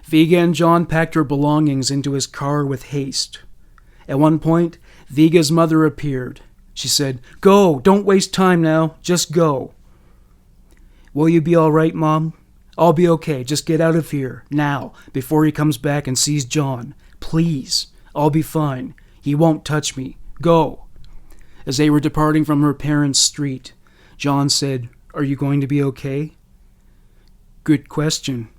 Viga and John packed her belongings into his car with haste. At one point, Viga's mother appeared. She said, "Go, don't waste time now, just go." "Will you be all right, Mom?" "I'll be okay, just get out of here, now, before he comes back and sees John. Please, I'll be fine. He won't touch me. Go." As they were departing from her parents' street, John said, "Are you going to be okay?" Good question.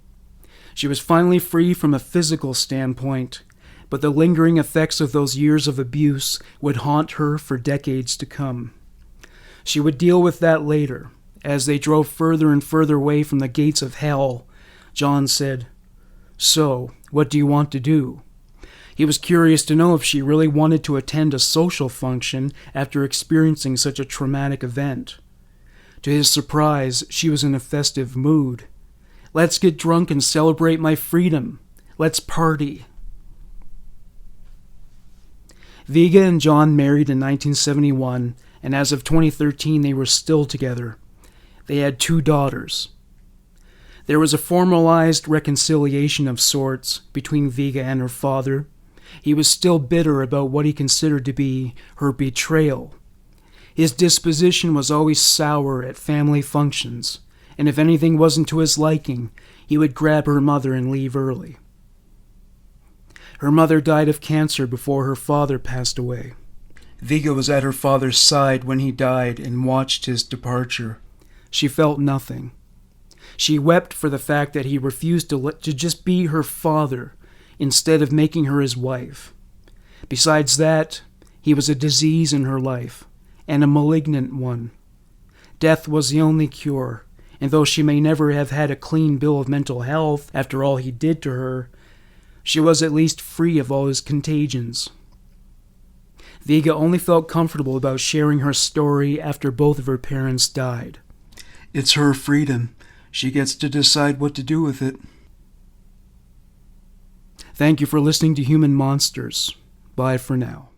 She was finally free from a physical standpoint, but the lingering effects of those years of abuse would haunt her for decades to come. She would deal with that later. As they drove further and further away from the gates of hell, John said, "So, what do you want to do?" He was curious to know if she really wanted to attend a social function after experiencing such a traumatic event. To his surprise, she was in a festive mood. "Let's get drunk and celebrate my freedom. Let's party." Viga and John married in 1971, and as of 2013 they were still together. They had 2 daughters. There was a formalized reconciliation of sorts between Viga and her father. He was still bitter about what he considered to be her betrayal. His disposition was always sour at family functions, and if anything wasn't to his liking, he would grab her mother and leave early. Her mother died of cancer before her father passed away. Viga was at her father's side when he died and watched his departure. She felt nothing. She wept for the fact that he refused to just be her father instead of making her his wife. Besides that, he was a disease in her life, and a malignant one. Death was the only cure, and though she may never have had a clean bill of mental health after all he did to her, she was at least free of all his contagions. Viga only felt comfortable about sharing her story after both of her parents died. It's her freedom. She gets to decide what to do with it. Thank you for listening to Human Monsters. Bye for now.